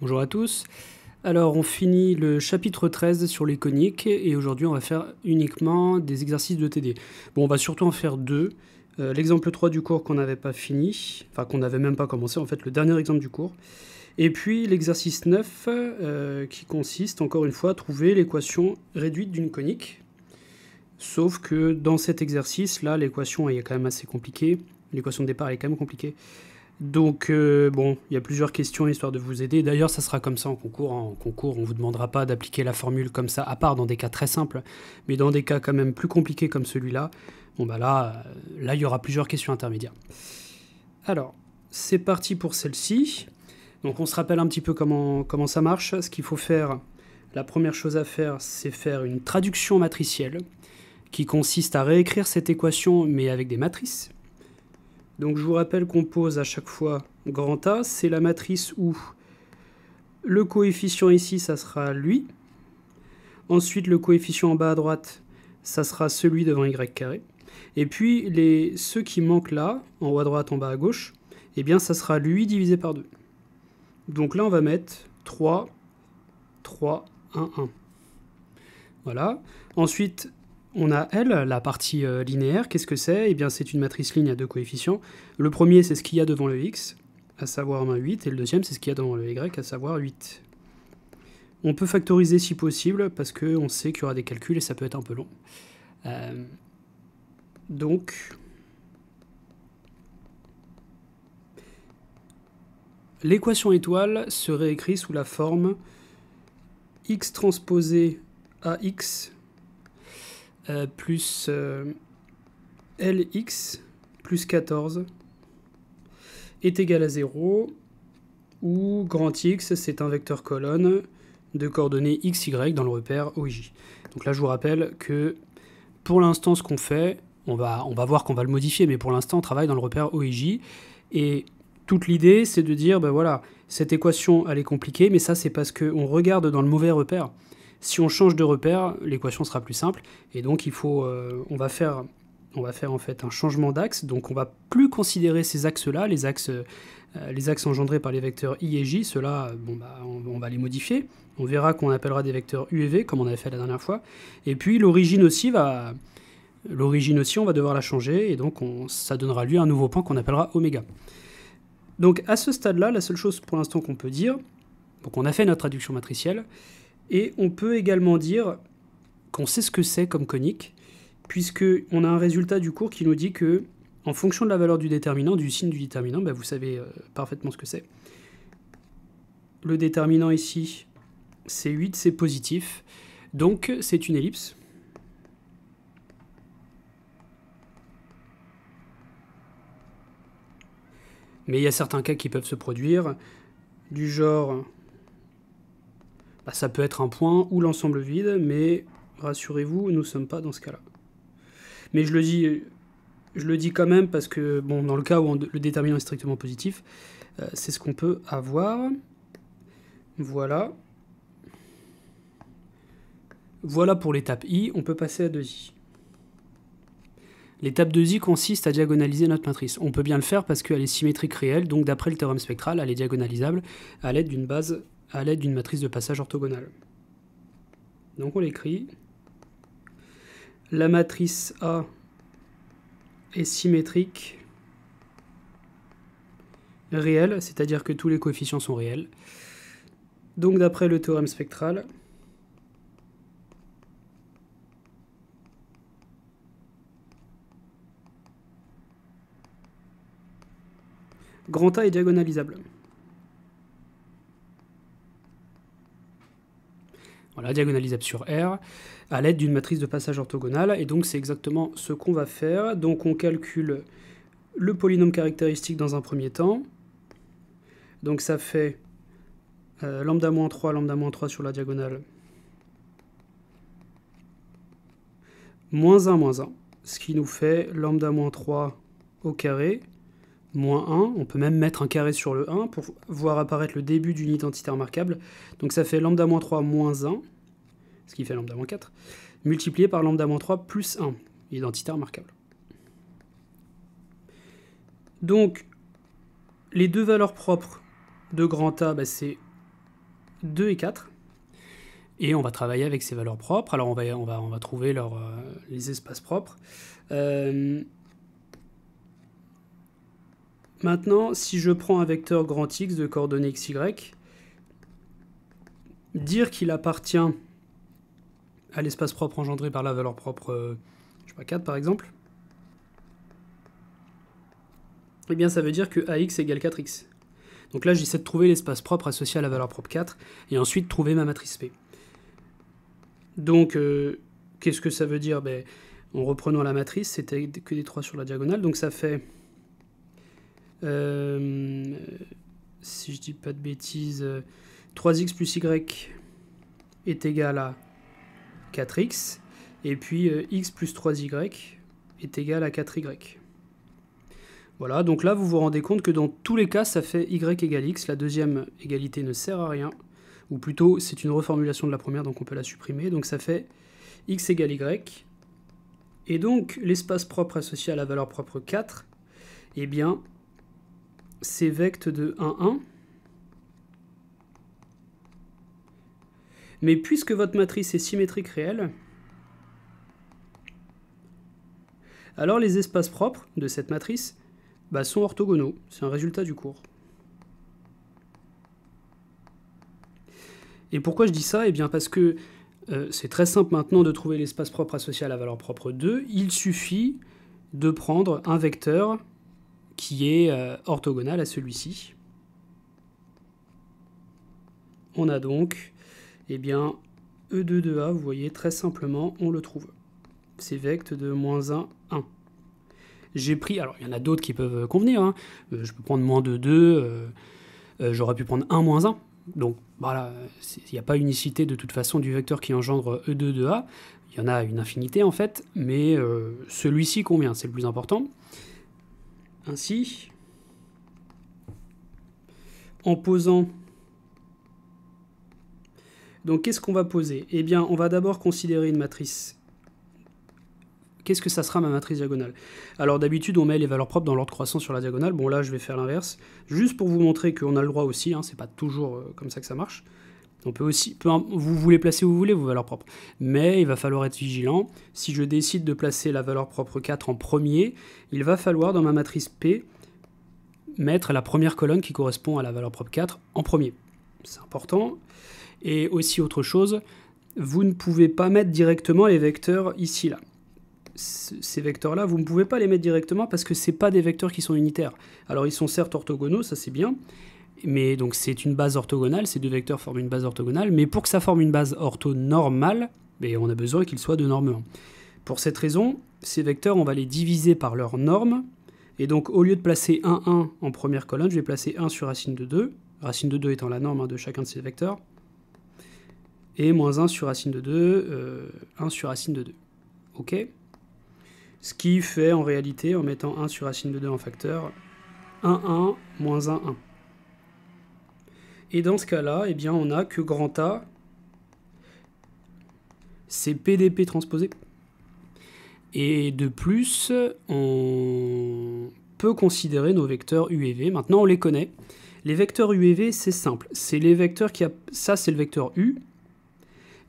Bonjour à tous. Alors, on finit le chapitre 13 sur les coniques et aujourd'hui, on va faire uniquement des exercices de TD. Bon, on va surtout en faire deux. L'exemple 3 du cours qu'on n'avait pas fini, enfin qu'on n'avait même pas commencé, en fait, le dernier exemple du cours. Et puis l'exercice 9 qui consiste, encore une fois, à trouver l'équation réduite d'une conique. Sauf que dans cet exercice-là, l'équation est quand même assez compliquée. L'équation de départ est quand même compliquée. Donc, bon, il y a plusieurs questions histoire de vous aider. D'ailleurs, ça sera comme ça en concours. En concours, on ne vous demandera pas d'appliquer la formule comme ça, à part dans des cas très simples. Mais dans des cas quand même plus compliqués comme celui-là, bon, bah là, il y aura plusieurs questions intermédiaires. Alors, c'est parti pour celle-ci. Donc, on se rappelle un petit peu comment ça marche. Ce qu'il faut faire, la première chose à faire, c'est faire une traduction matricielle qui consiste à réécrire cette équation, mais avec des matrices. Donc je vous rappelle qu'on pose à chaque fois grand A, c'est la matrice où le coefficient ici, ça sera lui. Ensuite, le coefficient en bas à droite, ça sera celui devant y carré. Et puis, ceux qui manquent là, en haut à droite, en bas à gauche, eh bien, ça sera lui divisé par 2. Donc là, on va mettre 3, 3, 1, 1. Voilà. Ensuite, on a L, la partie linéaire. Qu'est-ce que c'est? Eh bien, c'est une matrice ligne à deux coefficients. Le premier, c'est ce qu'il y a devant le x, à savoir 8, et le deuxième, c'est ce qu'il y a devant le y, à savoir 8. On peut factoriser si possible, parce qu'on sait qu'il y aura des calculs et ça peut être un peu long. Donc, l'équation étoile serait écrite sous la forme x transposé ax plus Lx plus 14 est égal à 0, où grand X, c'est un vecteur colonne de coordonnées x, y dans le repère OJ. Donc là, je vous rappelle que pour l'instant, ce qu'on fait, on va voir qu'on va le modifier, mais pour l'instant, on travaille dans le repère OJ. Et toute l'idée, c'est de dire, ben voilà, cette équation, elle est compliquée, mais ça, c'est parce qu'on regarde dans le mauvais repère. Si on change de repère, l'équation sera plus simple. Et donc, on va faire en fait un changement d'axe. Donc, on va plus considérer ces axes-là, les axes engendrés par les vecteurs i et j. Ceux-là, bon, bah, on va les modifier. On verra qu'on appellera des vecteurs u et v, comme on avait fait la dernière fois. Et puis, l'origine aussi, on va devoir la changer. Et donc, ça donnera lieu à un nouveau point qu'on appellera oméga. Donc, à ce stade-là, la seule chose pour l'instant qu'on peut dire, donc on a fait notre traduction matricielle, et on peut également dire qu'on sait ce que c'est comme conique, puisqu'on a un résultat du cours qui nous dit que, en fonction de la valeur du déterminant, du signe du déterminant, bah vous savez parfaitement ce que c'est. Le déterminant ici, c'est 8, c'est positif, donc c'est une ellipse. Mais il y a certains cas qui peuvent se produire, du genre, bah, ça peut être un point ou l'ensemble vide, mais rassurez-vous, nous ne sommes pas dans ce cas-là. Mais je le dis quand même parce que, bon, dans le cas où le déterminant est strictement positif, c'est ce qu'on peut avoir. Voilà. Voilà pour l'étape I, on peut passer à 2I. L'étape 2I consiste à diagonaliser notre matrice. On peut bien le faire parce qu'elle est symétrique réelle, donc d'après le théorème spectral, elle est diagonalisable à l'aide d'une matrice de passage orthogonale. Donc on l'écrit. La matrice A est symétrique réelle, c'est-à-dire que tous les coefficients sont réels. Donc d'après le théorème spectral, grand A est diagonalisable. Voilà, diagonalisable sur R, à l'aide d'une matrice de passage orthogonale, et donc c'est exactement ce qu'on va faire. Donc on calcule le polynôme caractéristique dans un premier temps. Donc ça fait lambda-3, lambda-3 sur la diagonale, moins 1, moins 1, ce qui nous fait lambda-3 au carré, moins 1, on peut même mettre un carré sur le 1 pour voir apparaître le début d'une identité remarquable. Donc ça fait lambda-3 moins 1, ce qui fait lambda-4, multiplié par lambda-3 plus 1, identité remarquable. Donc, les deux valeurs propres de grand A, bah, c'est 2 et 4. Et on va travailler avec ces valeurs propres. Alors on va trouver les espaces propres. Maintenant, si je prends un vecteur grand X de coordonnées xy, dire qu'il appartient à l'espace propre engendré par la valeur propre, je sais pas, 4 par exemple, eh bien ça veut dire que AX égale 4X. Donc là, j'essaie de trouver l'espace propre associé à la valeur propre 4, et ensuite trouver ma matrice P. Donc, qu'est-ce que ça veut dire? En reprenant la matrice, c'était que des 3 sur la diagonale, donc ça fait, si je dis pas de bêtises, 3x plus y est égal à 4x, et puis x plus 3y est égal à 4y. Voilà, donc là, vous vous rendez compte que dans tous les cas, ça fait y égale x. La deuxième égalité ne sert à rien, ou plutôt, c'est une reformulation de la première, donc on peut la supprimer. Donc ça fait x égale y. Et donc, l'espace propre associé à la valeur propre 4, eh bien, c'est vecte de 1, 1. Mais puisque votre matrice est symétrique réelle, alors les espaces propres de cette matrice sont orthogonaux. C'est un résultat du cours. Et pourquoi je dis ça? Eh bien parce que c'est très simple maintenant de trouver l'espace propre associé à la valeur propre 2. Il suffit de prendre un vecteur qui est orthogonal à celui-ci. On a donc, eh bien, E2 de A, vous voyez, très simplement, on le trouve. C'est vecte de moins 1, 1. J'ai pris, alors il y en a d'autres qui peuvent convenir, hein. Je peux prendre moins de 2, j'aurais pu prendre 1 moins 1. Donc voilà, il n'y a pas unicité de toute façon du vecteur qui engendre E2 de A. Il y en a une infinité en fait, mais celui-ci convient, c'est le plus important. Ainsi, en posant... Donc qu'est-ce qu'on va poser? Eh bien, on va d'abord considérer une matrice. Qu'est-ce que ça sera ma matrice diagonale? Alors d'habitude, on met les valeurs propres dans l'ordre croissant sur la diagonale. Bon là, je vais faire l'inverse, juste pour vous montrer qu'on a le droit aussi, hein, c'est pas toujours comme ça que ça marche. On peut aussi, vous voulez placer où vous voulez vos valeurs propres, mais il va falloir être vigilant. Si je décide de placer la valeur propre 4 en premier, il va falloir dans ma matrice P mettre la première colonne qui correspond à la valeur propre 4 en premier. C'est important. Et aussi autre chose, vous ne pouvez pas mettre directement les vecteurs ici, là. Ces vecteurs-là, vous ne pouvez pas les mettre directement parce que ce n'est pas des vecteurs qui sont unitaires. Alors ils sont certes orthogonaux, ça c'est bien, mais donc c'est une base orthogonale, ces deux vecteurs forment une base orthogonale, mais pour que ça forme une base orthonormale, on a besoin qu'ils soient de norme 1. Pour cette raison, ces vecteurs, on va les diviser par leur norme, et donc au lieu de placer 1, 1 en première colonne, je vais placer 1 sur racine de 2, racine de 2 étant la norme de chacun de ces vecteurs, et moins 1 sur racine de 2, 1 sur racine de 2. Ok? Ce qui fait en réalité, en mettant 1 sur racine de 2 en facteur, 1, 1, moins 1, 1. Et dans ce cas-là, eh bien, on a que grand A, c'est PDP transposé. Et de plus, on peut considérer nos vecteurs U et V. Maintenant, on les connaît. Les vecteurs U et V, c'est simple. C'est les vecteurs qui... Ça, c'est le vecteur U.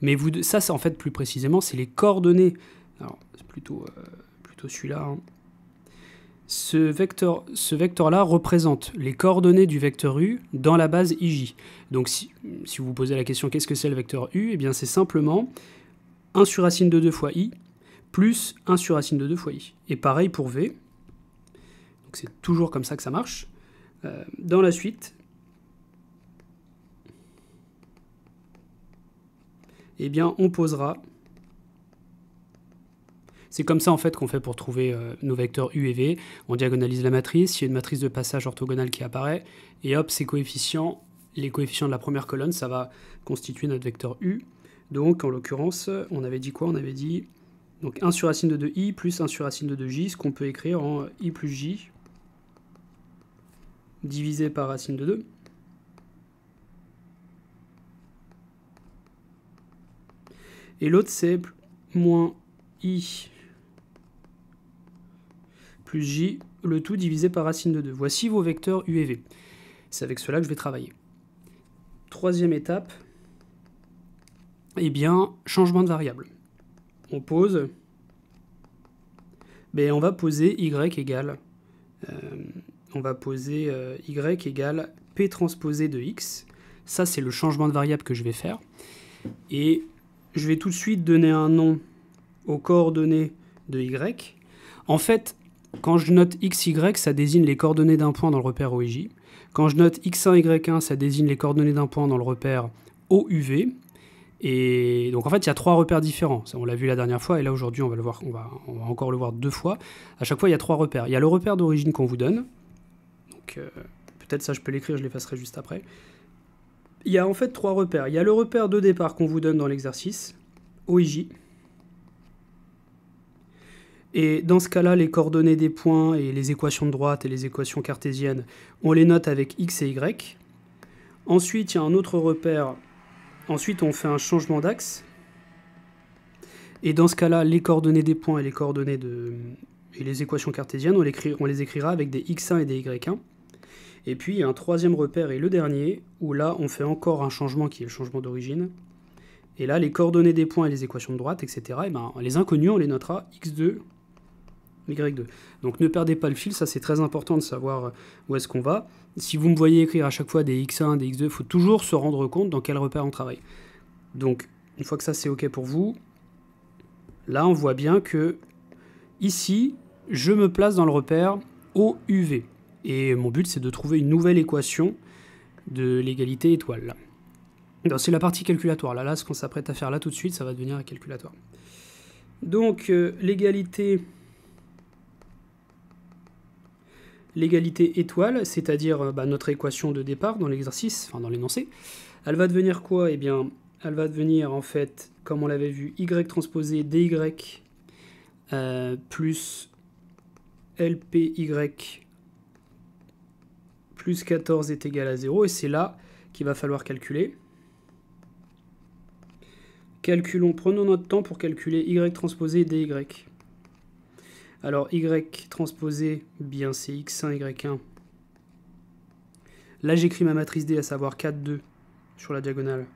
Mais ça, c'est en fait, plus précisément, c'est les coordonnées. Alors, c'est plutôt celui-là. Hein. Ce vecteur-là représente les coordonnées du vecteur U dans la base IJ. Donc, si vous vous posez la question, qu'est-ce que c'est le vecteur U? Eh bien, c'est simplement 1 sur racine de 2 fois I, plus 1 sur racine de 2 fois I. Et pareil pour V. Donc, c'est toujours comme ça que ça marche. Dans la suite, eh bien, on posera... C'est comme ça en fait qu'on fait pour trouver nos vecteurs U et V. On diagonalise la matrice, il y a une matrice de passage orthogonale qui apparaît, et hop, ces coefficients, les coefficients de la première colonne, ça va constituer notre vecteur U. Donc en l'occurrence, on avait dit quoi? On avait dit donc 1 sur racine de 2i plus 1 sur racine de 2j, ce qu'on peut écrire en i plus j, divisé par racine de 2. Et l'autre c'est moins i plus j, le tout divisé par racine de 2. Voici vos vecteurs U et V. C'est avec cela que je vais travailler. Troisième étape, Eh bien, changement de variable. On pose, mais on va poser y égale, on va poser y égale p transposé de x. Ça, c'est le changement de variable que je vais faire. Et je vais tout de suite donner un nom aux coordonnées de y. En fait, quand je note xy, ça désigne les coordonnées d'un point dans le repère OIJ. Quand je note x1, y1, ça désigne les coordonnées d'un point dans le repère OUV. Et donc en fait, il y a 3 repères différents. Ça, on l'a vu la dernière fois, et là aujourd'hui, on va le voir, on va encore le voir 2 fois. À chaque fois, il y a 3 repères. Il y a le repère d'origine qu'on vous donne. Donc peut-être ça, je peux l'écrire, je l'effacerai juste après. Il y a en fait 3 repères. Il y a le repère de départ qu'on vous donne dans l'exercice, OIJ. Et dans ce cas-là, les coordonnées des points et les équations de droite et les équations cartésiennes, on les note avec x et y. Ensuite, il y a un autre repère. Ensuite, on fait un changement d'axe. Et dans ce cas-là, les coordonnées des points et les coordonnées et les équations cartésiennes, on les écrira avec des x1 et des y1. Et puis, il y a un troisième repère et le dernier, où là, on fait encore un changement qui est le changement d'origine. Et là, les coordonnées des points et les équations de droite, etc., et ben, les inconnus, on les notera x2, y2. Donc ne perdez pas le fil, ça c'est très important de savoir où est-ce qu'on va. Si vous me voyez écrire à chaque fois des x1, des x2, il faut toujours se rendre compte dans quel repère on travaille. Donc, une fois que ça c'est OK pour vous, là on voit bien que ici, je me place dans le repère OUV. Et mon but c'est de trouver une nouvelle équation de l'égalité étoile. C'est la partie calculatoire. Là, ce qu'on s'apprête à faire là tout de suite, ça va devenir un calculatoire. Donc, l'égalité étoile, c'est-à-dire notre équation de départ dans l'exercice, enfin dans l'énoncé, elle va devenir quoi? Eh bien, elle va devenir en fait, comme on l'avait vu, y transposé dy plus lpy plus 14 est égal à 0, et c'est là qu'il va falloir calculer. Prenons notre temps pour calculer y transposé dy. Alors, y transposé, bien c'est x1, y1. Là, j'écris ma matrice D, à savoir 4, 2 sur la diagonale.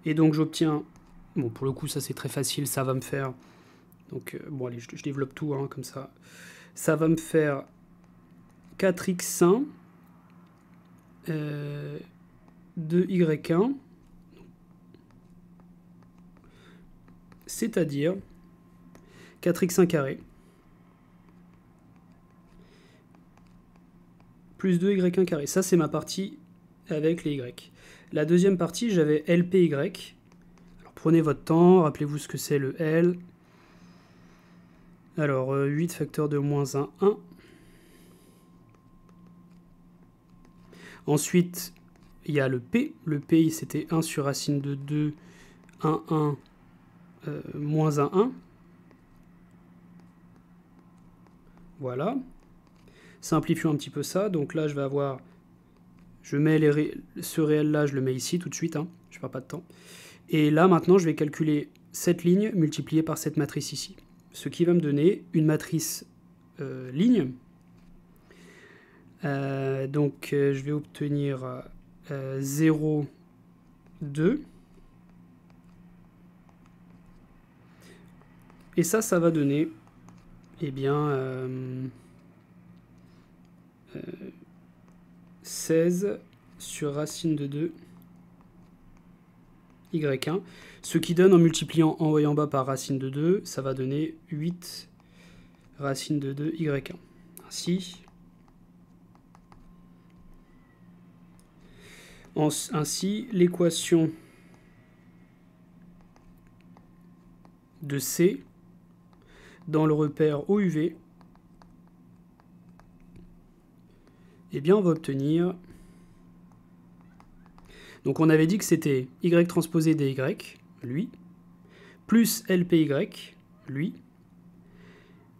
Et donc, j'obtiens... Bon, pour le coup, ça, c'est très facile. Ça va me faire... Donc, bon, allez, je développe tout, hein, comme ça. Ça va me faire 4x1 de y1, c'est-à-dire 4x1 carré plus 2y1 carré. Ça, c'est ma partie avec les y. La deuxième partie, j'avais lpy. Alors, prenez votre temps, rappelez-vous ce que c'est le L. Alors, 8 facteur de moins 1, 1. Ensuite, il y a le P. Le P, c'était 1 sur racine de 2, 1, 1, moins 1, 1. Voilà. Simplifions un petit peu ça. Donc là, je vais avoir... Je mets ce réel-là, je le mets ici tout de suite. Hein. Je ne perds pas de temps. Et là, maintenant, je vais calculer cette ligne multipliée par cette matrice ici. Ce qui va me donner une matrice ligne. Donc, je vais obtenir 0, 2. Et ça va donner, eh bien, 16 sur racine de 2, y1. Ce qui donne, en multipliant en haut et en bas par racine de 2, ça va donner 8 racine de 2, y1. Ainsi, l'équation de C dans le repère OUV, eh bien, on va obtenir... Donc, on avait dit que c'était y transposé dy, lui, plus lpy, lui,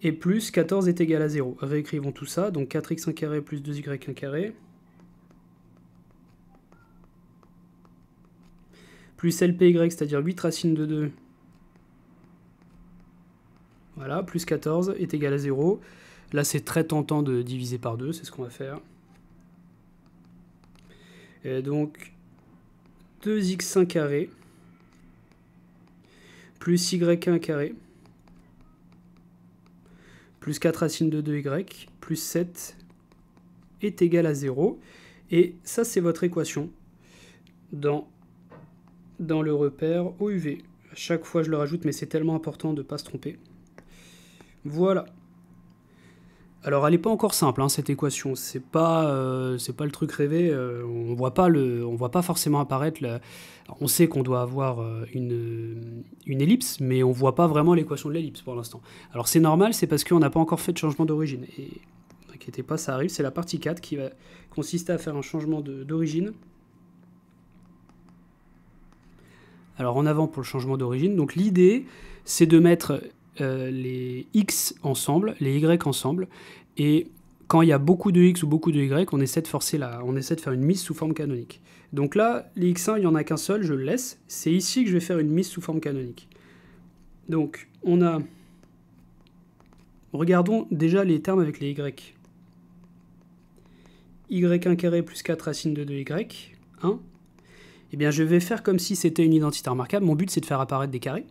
et plus 14 est égal à 0. Réécrivons tout ça. Donc, 4x1 carré plus 2y1 carré, plus lpy, c'est-à-dire 8 racine de 2, voilà, plus 14 est égal à 0. Là, c'est très tentant de diviser par 2, c'est ce qu'on va faire. Et donc, 2x1 carré plus y1 carré plus 4 racine de 2y plus 7 est égal à 0. Et ça, c'est votre équation dans le repère OUV. À chaque fois, je le rajoute, mais c'est tellement important de ne pas se tromper. Voilà. Alors, elle n'est pas encore simple, hein, cette équation. C'est pas le truc rêvé. On voit pas forcément apparaître. Alors, on sait qu'on doit avoir une ellipse, mais on voit pas vraiment l'équation de l'ellipse pour l'instant. Alors, c'est normal, c'est parce qu'on n'a pas encore fait de changement d'origine. Et n'inquiétez pas, ça arrive. C'est la partie 4 qui va consister à faire un changement d'origine. Alors, en avant pour le changement d'origine. Donc, l'idée, c'est de mettre les x ensemble, les y ensemble, et quand il y a beaucoup de x ou beaucoup de y, on essaie de faire une mise sous forme canonique. Donc là, les x1, il n'y en a qu'un seul, je le laisse. C'est ici que je vais faire une mise sous forme canonique. Donc, on a... Regardons déjà les termes avec les y. y1 carré plus 4 racine de 2y, 1. Eh bien, je vais faire comme si c'était une identité remarquable. Mon but, c'est de faire apparaître des carrés.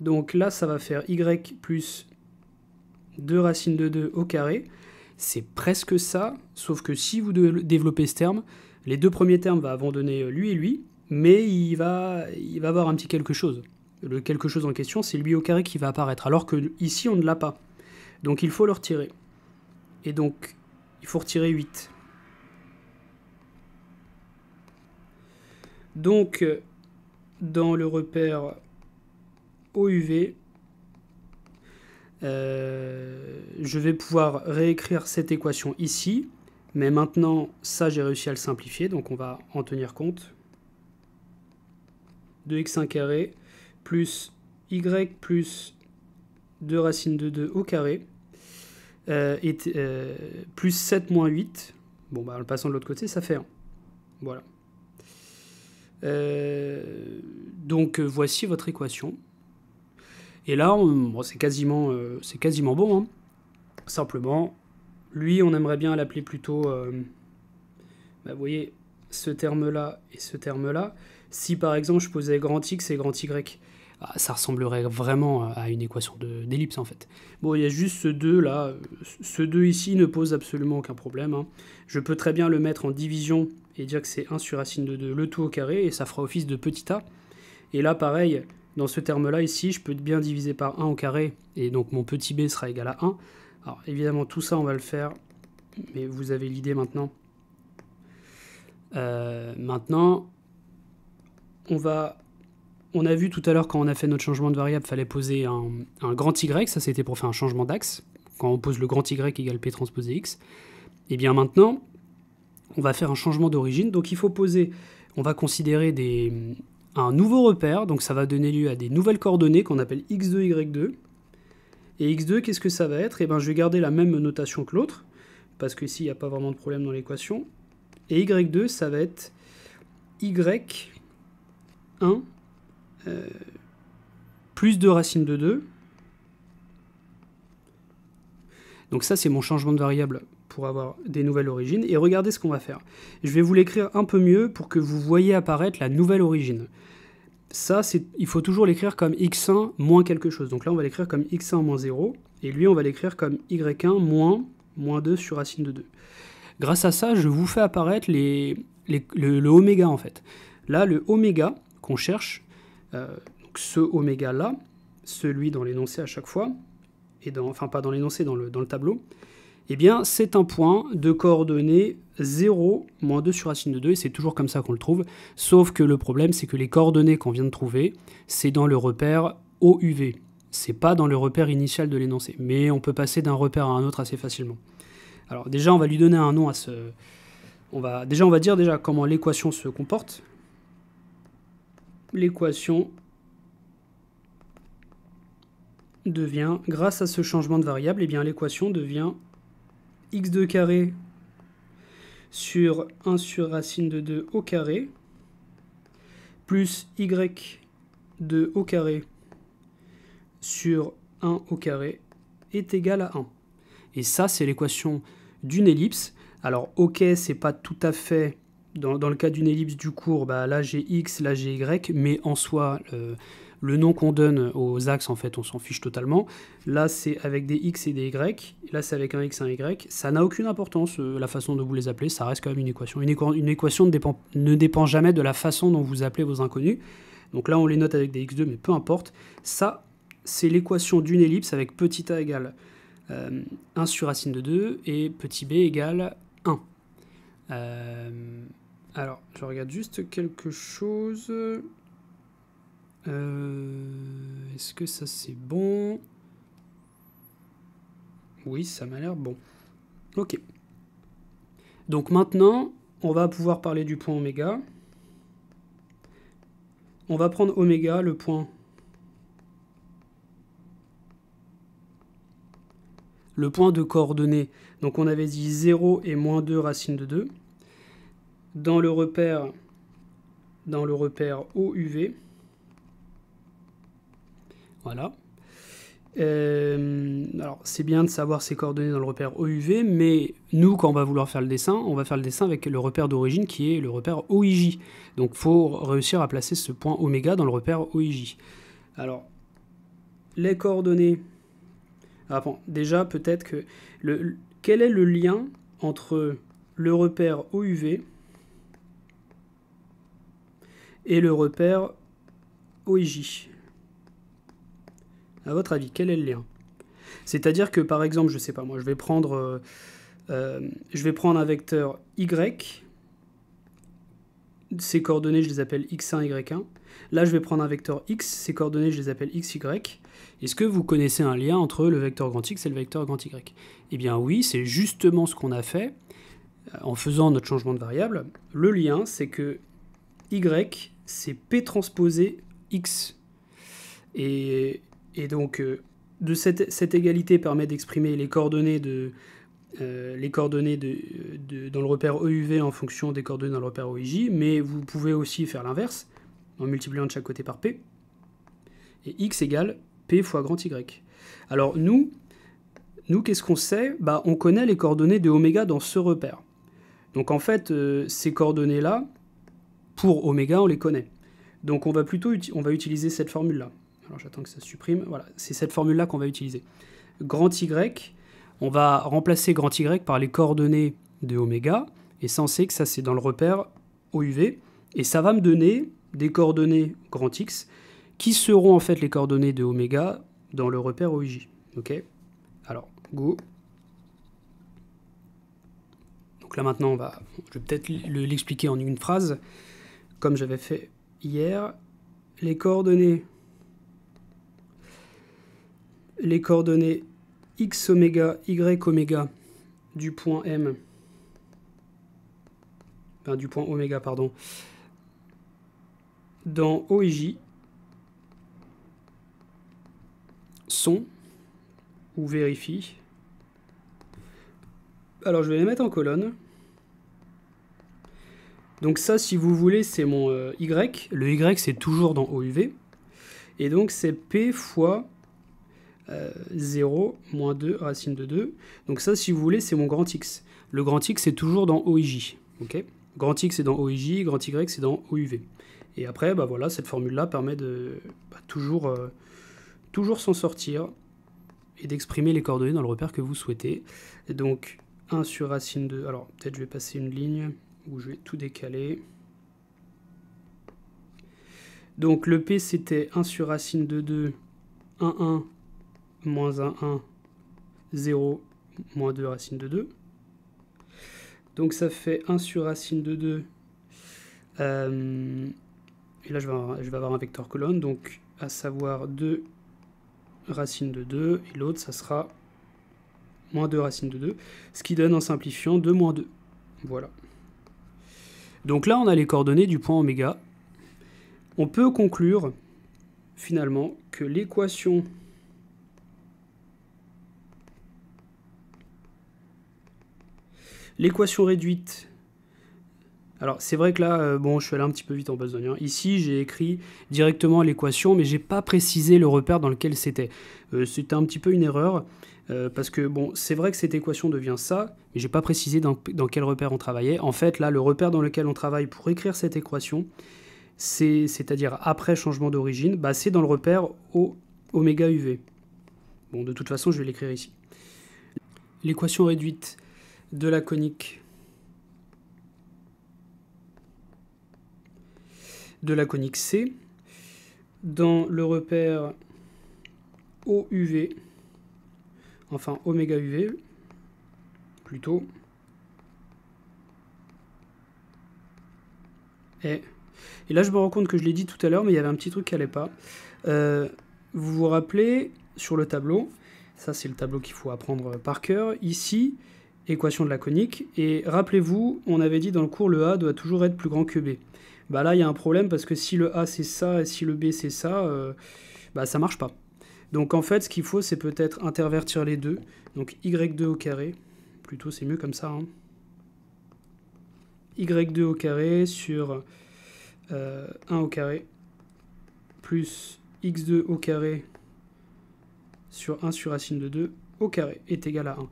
Donc là, ça va faire y plus 2 racine de 2 au carré. C'est presque ça, sauf que si vous développez ce terme, les deux premiers termes vont abandonner lui et lui, mais il va avoir un petit quelque chose. Le quelque chose en question, c'est lui au carré qui va apparaître, alors que ici, on ne l'a pas. Donc il faut le retirer. Et donc, il faut retirer 8. Donc, dans le repère OUV, je vais pouvoir réécrire cette équation ici, mais maintenant, ça, j'ai réussi à le simplifier, donc on va en tenir compte. 2x1 carré plus y plus 2 racine de 2 au carré, plus 7 moins 8. Bon, bah, en le passant de l'autre côté, ça fait 1. Voilà. Donc, voici votre équation. Et là, c'est quasiment bon. Hein. Simplement, lui, on aimerait bien l'appeler plutôt... vous voyez, ce terme-là et ce terme-là. Si, par exemple, je posais grand X et grand Y, ça ressemblerait vraiment à une équation d'ellipse, en fait. Bon, il y a juste ce 2-là. Ce 2 ici ne pose absolument aucun problème. Hein. Je peux très bien le mettre en division et dire que c'est 1 sur racine de 2, le tout au carré, et ça fera office de petit a. Et là, pareil... Dans ce terme-là, ici, je peux bien diviser par 1 au carré, et donc mon petit b sera égal à 1. Alors, évidemment, tout ça, on va le faire, mais vous avez l'idée maintenant. Maintenant, on a vu tout à l'heure, quand on a fait notre changement de variable, il fallait poser un grand y, ça c'était pour faire un changement d'axe. Quand on pose le grand y égale p transposé x. Et bien maintenant, on va faire un changement d'origine, donc il faut poser, on va considérer un nouveau repère, donc ça va donner lieu à des nouvelles coordonnées qu'on appelle x2, y2. Et x2, qu'est-ce que ça va être? Eh bien, je vais garder la même notation que l'autre, parce qu'ici, il n'y a pas vraiment de problème dans l'équation. Et y2, ça va être y1 plus 2 racine de 2. Donc ça, c'est mon changement de variable pour avoir des nouvelles origines. Et regardez ce qu'on va faire. Je vais vous l'écrire un peu mieux pour que vous voyez apparaître la nouvelle origine. Ça, il faut toujours l'écrire comme x1 moins quelque chose. Donc là, on va l'écrire comme x1 moins 0. Et lui, on va l'écrire comme y1 moins 2 sur racine de 2. Grâce à ça, je vous fais apparaître le oméga, en fait. Là, le oméga qu'on cherche, donc ce oméga-là, celui dans l'énoncé à chaque fois, enfin pas dans l'énoncé, dans le tableau, eh bien, c'est un point de coordonnées 0, moins 2 sur racine de 2, et c'est toujours comme ça qu'on le trouve, sauf que le problème, c'est que les coordonnées qu'on vient de trouver, c'est dans le repère OUV. C'est pas dans le repère initial de l'énoncé, mais on peut passer d'un repère à un autre assez facilement. Alors déjà, on va lui donner un nom à ce... on va dire déjà comment l'équation se comporte. L'équation devient, grâce à ce changement de variable, eh bien l'équation devient x2 carré sur 1 sur racine de 2 au carré plus y2 au carré sur 1 au carré est égal à 1. Et ça, c'est l'équation d'une ellipse. Alors, ok, c'est pas tout à fait dans le cas d'une ellipse du cours, bah, là j'ai x, là j'ai y, mais en soi, le nom qu'on donne aux axes, en fait, on s'en fiche totalement. Là, c'est avec des x et des y. Là, c'est avec un x et un y. Ça n'a aucune importance, la façon dont vous les appelez. Ça reste quand même une équation. Une équation ne dépend jamais de la façon dont vous appelez vos inconnus. Donc là, on les note avec des x2, mais peu importe. Ça, c'est l'équation d'une ellipse avec petit a égale 1 sur racine de 2 et petit b égale 1. Alors, je regarde juste quelque chose... Est-ce que ça c'est bon? Oui, ça m'a l'air bon. Ok. Donc maintenant, on va pouvoir parler du point oméga. On va prendre oméga, le point de coordonnées. Donc on avait dit 0 et moins 2 racine de 2. Dans le repère OUV. Voilà. Alors, c'est bien de savoir ces coordonnées dans le repère OUV, mais nous, quand on va vouloir faire le dessin, on va faire le dessin avec le repère d'origine qui est le repère OIJ. Donc, il faut réussir à placer ce point oméga dans le repère OIJ. Alors, les coordonnées... Alors, bon, déjà, peut-être que... Quel est le lien entre le repère OUV et le repère OIJ? À votre avis, quel est le lien? C'est-à-dire que, par exemple, je sais pas, moi, je vais prendre un vecteur y. Ces coordonnées, je les appelle x1, y1. Là, je vais prendre un vecteur x. Ces coordonnées, je les appelle xy. Est-ce que vous connaissez un lien entre le vecteur grand X et le vecteur grand Y? Eh bien oui, c'est justement ce qu'on a fait en faisant notre changement de variable. Le lien, c'est que y, c'est p transposé x. Et donc, cette égalité permet d'exprimer les coordonnées dans le repère EUV en fonction des coordonnées dans le repère OIJ, mais vous pouvez aussi faire l'inverse, en multipliant de chaque côté par P. Et x égale P fois grand Y. Alors, nous qu'est-ce qu'on sait? Bah, on connaît les coordonnées de oméga dans ce repère. Donc, en fait, ces coordonnées-là, pour oméga, on les connaît. Donc, on va utiliser cette formule-là. Alors j'attends que ça se supprime. Voilà, c'est cette formule-là qu'on va utiliser. Grand Y, on va remplacer grand Y par les coordonnées de oméga. Et ça, on sait que ça, c'est dans le repère OUV. Et ça va me donner des coordonnées grand X qui seront en fait les coordonnées de oméga dans le repère OIJ. Ok? Alors, go. Donc là, maintenant, je vais peut-être l'expliquer en une phrase, comme j'avais fait hier. Les coordonnées x oméga, y oméga du point M, enfin du point oméga, pardon, dans OIJ sont, ou vérifient. Alors je vais les mettre en colonne. Donc ça, si vous voulez, c'est mon Y. Le Y, c'est toujours dans OUV. Et donc c'est P fois 0, moins 2, racine de 2. Donc ça, si vous voulez, c'est mon grand X. Le grand X, c'est toujours dans OIJ. Okay, grand X, c'est dans OIJ, grand Y, c'est dans OUV. Et après, bah voilà, cette formule-là permet de toujours s'en sortir et d'exprimer les coordonnées dans le repère que vous souhaitez. Et donc, 1 sur racine de... Alors, peut-être je vais passer une ligne où je vais tout décaler. Donc, le P, c'était 1 sur racine de 2, 1, 1, moins 1, 1, 0, moins 2 racine de 2. Donc ça fait 1 sur racine de 2. Et là, je vais avoir un vecteur colonne, donc à savoir 2 racine de 2. Et l'autre, ça sera moins 2 racine de 2. Ce qui donne, en simplifiant, 2 moins 2. Voilà. Donc là, on a les coordonnées du point oméga. On peut conclure, finalement, que l'équation réduite... Alors, c'est vrai que là, bon, je suis allé un petit peu vite en besogne. Hein. Ici, j'ai écrit directement l'équation, mais j'ai pas précisé le repère dans lequel c'était. C'était un petit peu une erreur. Parce que, bon, c'est vrai que cette équation devient ça, mais j'ai pas précisé dans quel repère on travaillait. En fait, là, le repère dans lequel on travaille pour écrire cette équation, c'est-à-dire après changement d'origine, bah, c'est dans le repère oméga UV. Bon, de toute façon, je vais l'écrire ici. L'équation réduite de la conique C dans le repère OUV, enfin oméga UV plutôt, et là je me rends compte que je l'ai dit tout à l'heure, mais il y avait un petit truc qui n'allait pas. Vous vous rappelez sur le tableau, ça c'est le tableau qu'il faut apprendre par cœur, ici équation de la conique, et rappelez-vous, on avait dit dans le cours le A doit toujours être plus grand que B. Bah là il y a un problème parce que si le A c'est ça et si le B c'est ça, bah ça marche pas. Donc en fait ce qu'il faut c'est peut-être intervertir les deux, donc y2 au carré, plutôt c'est mieux comme ça, hein. y2 au carré sur 1 au carré plus x2 au carré sur 1 sur racine de 2 au carré est égal à 1.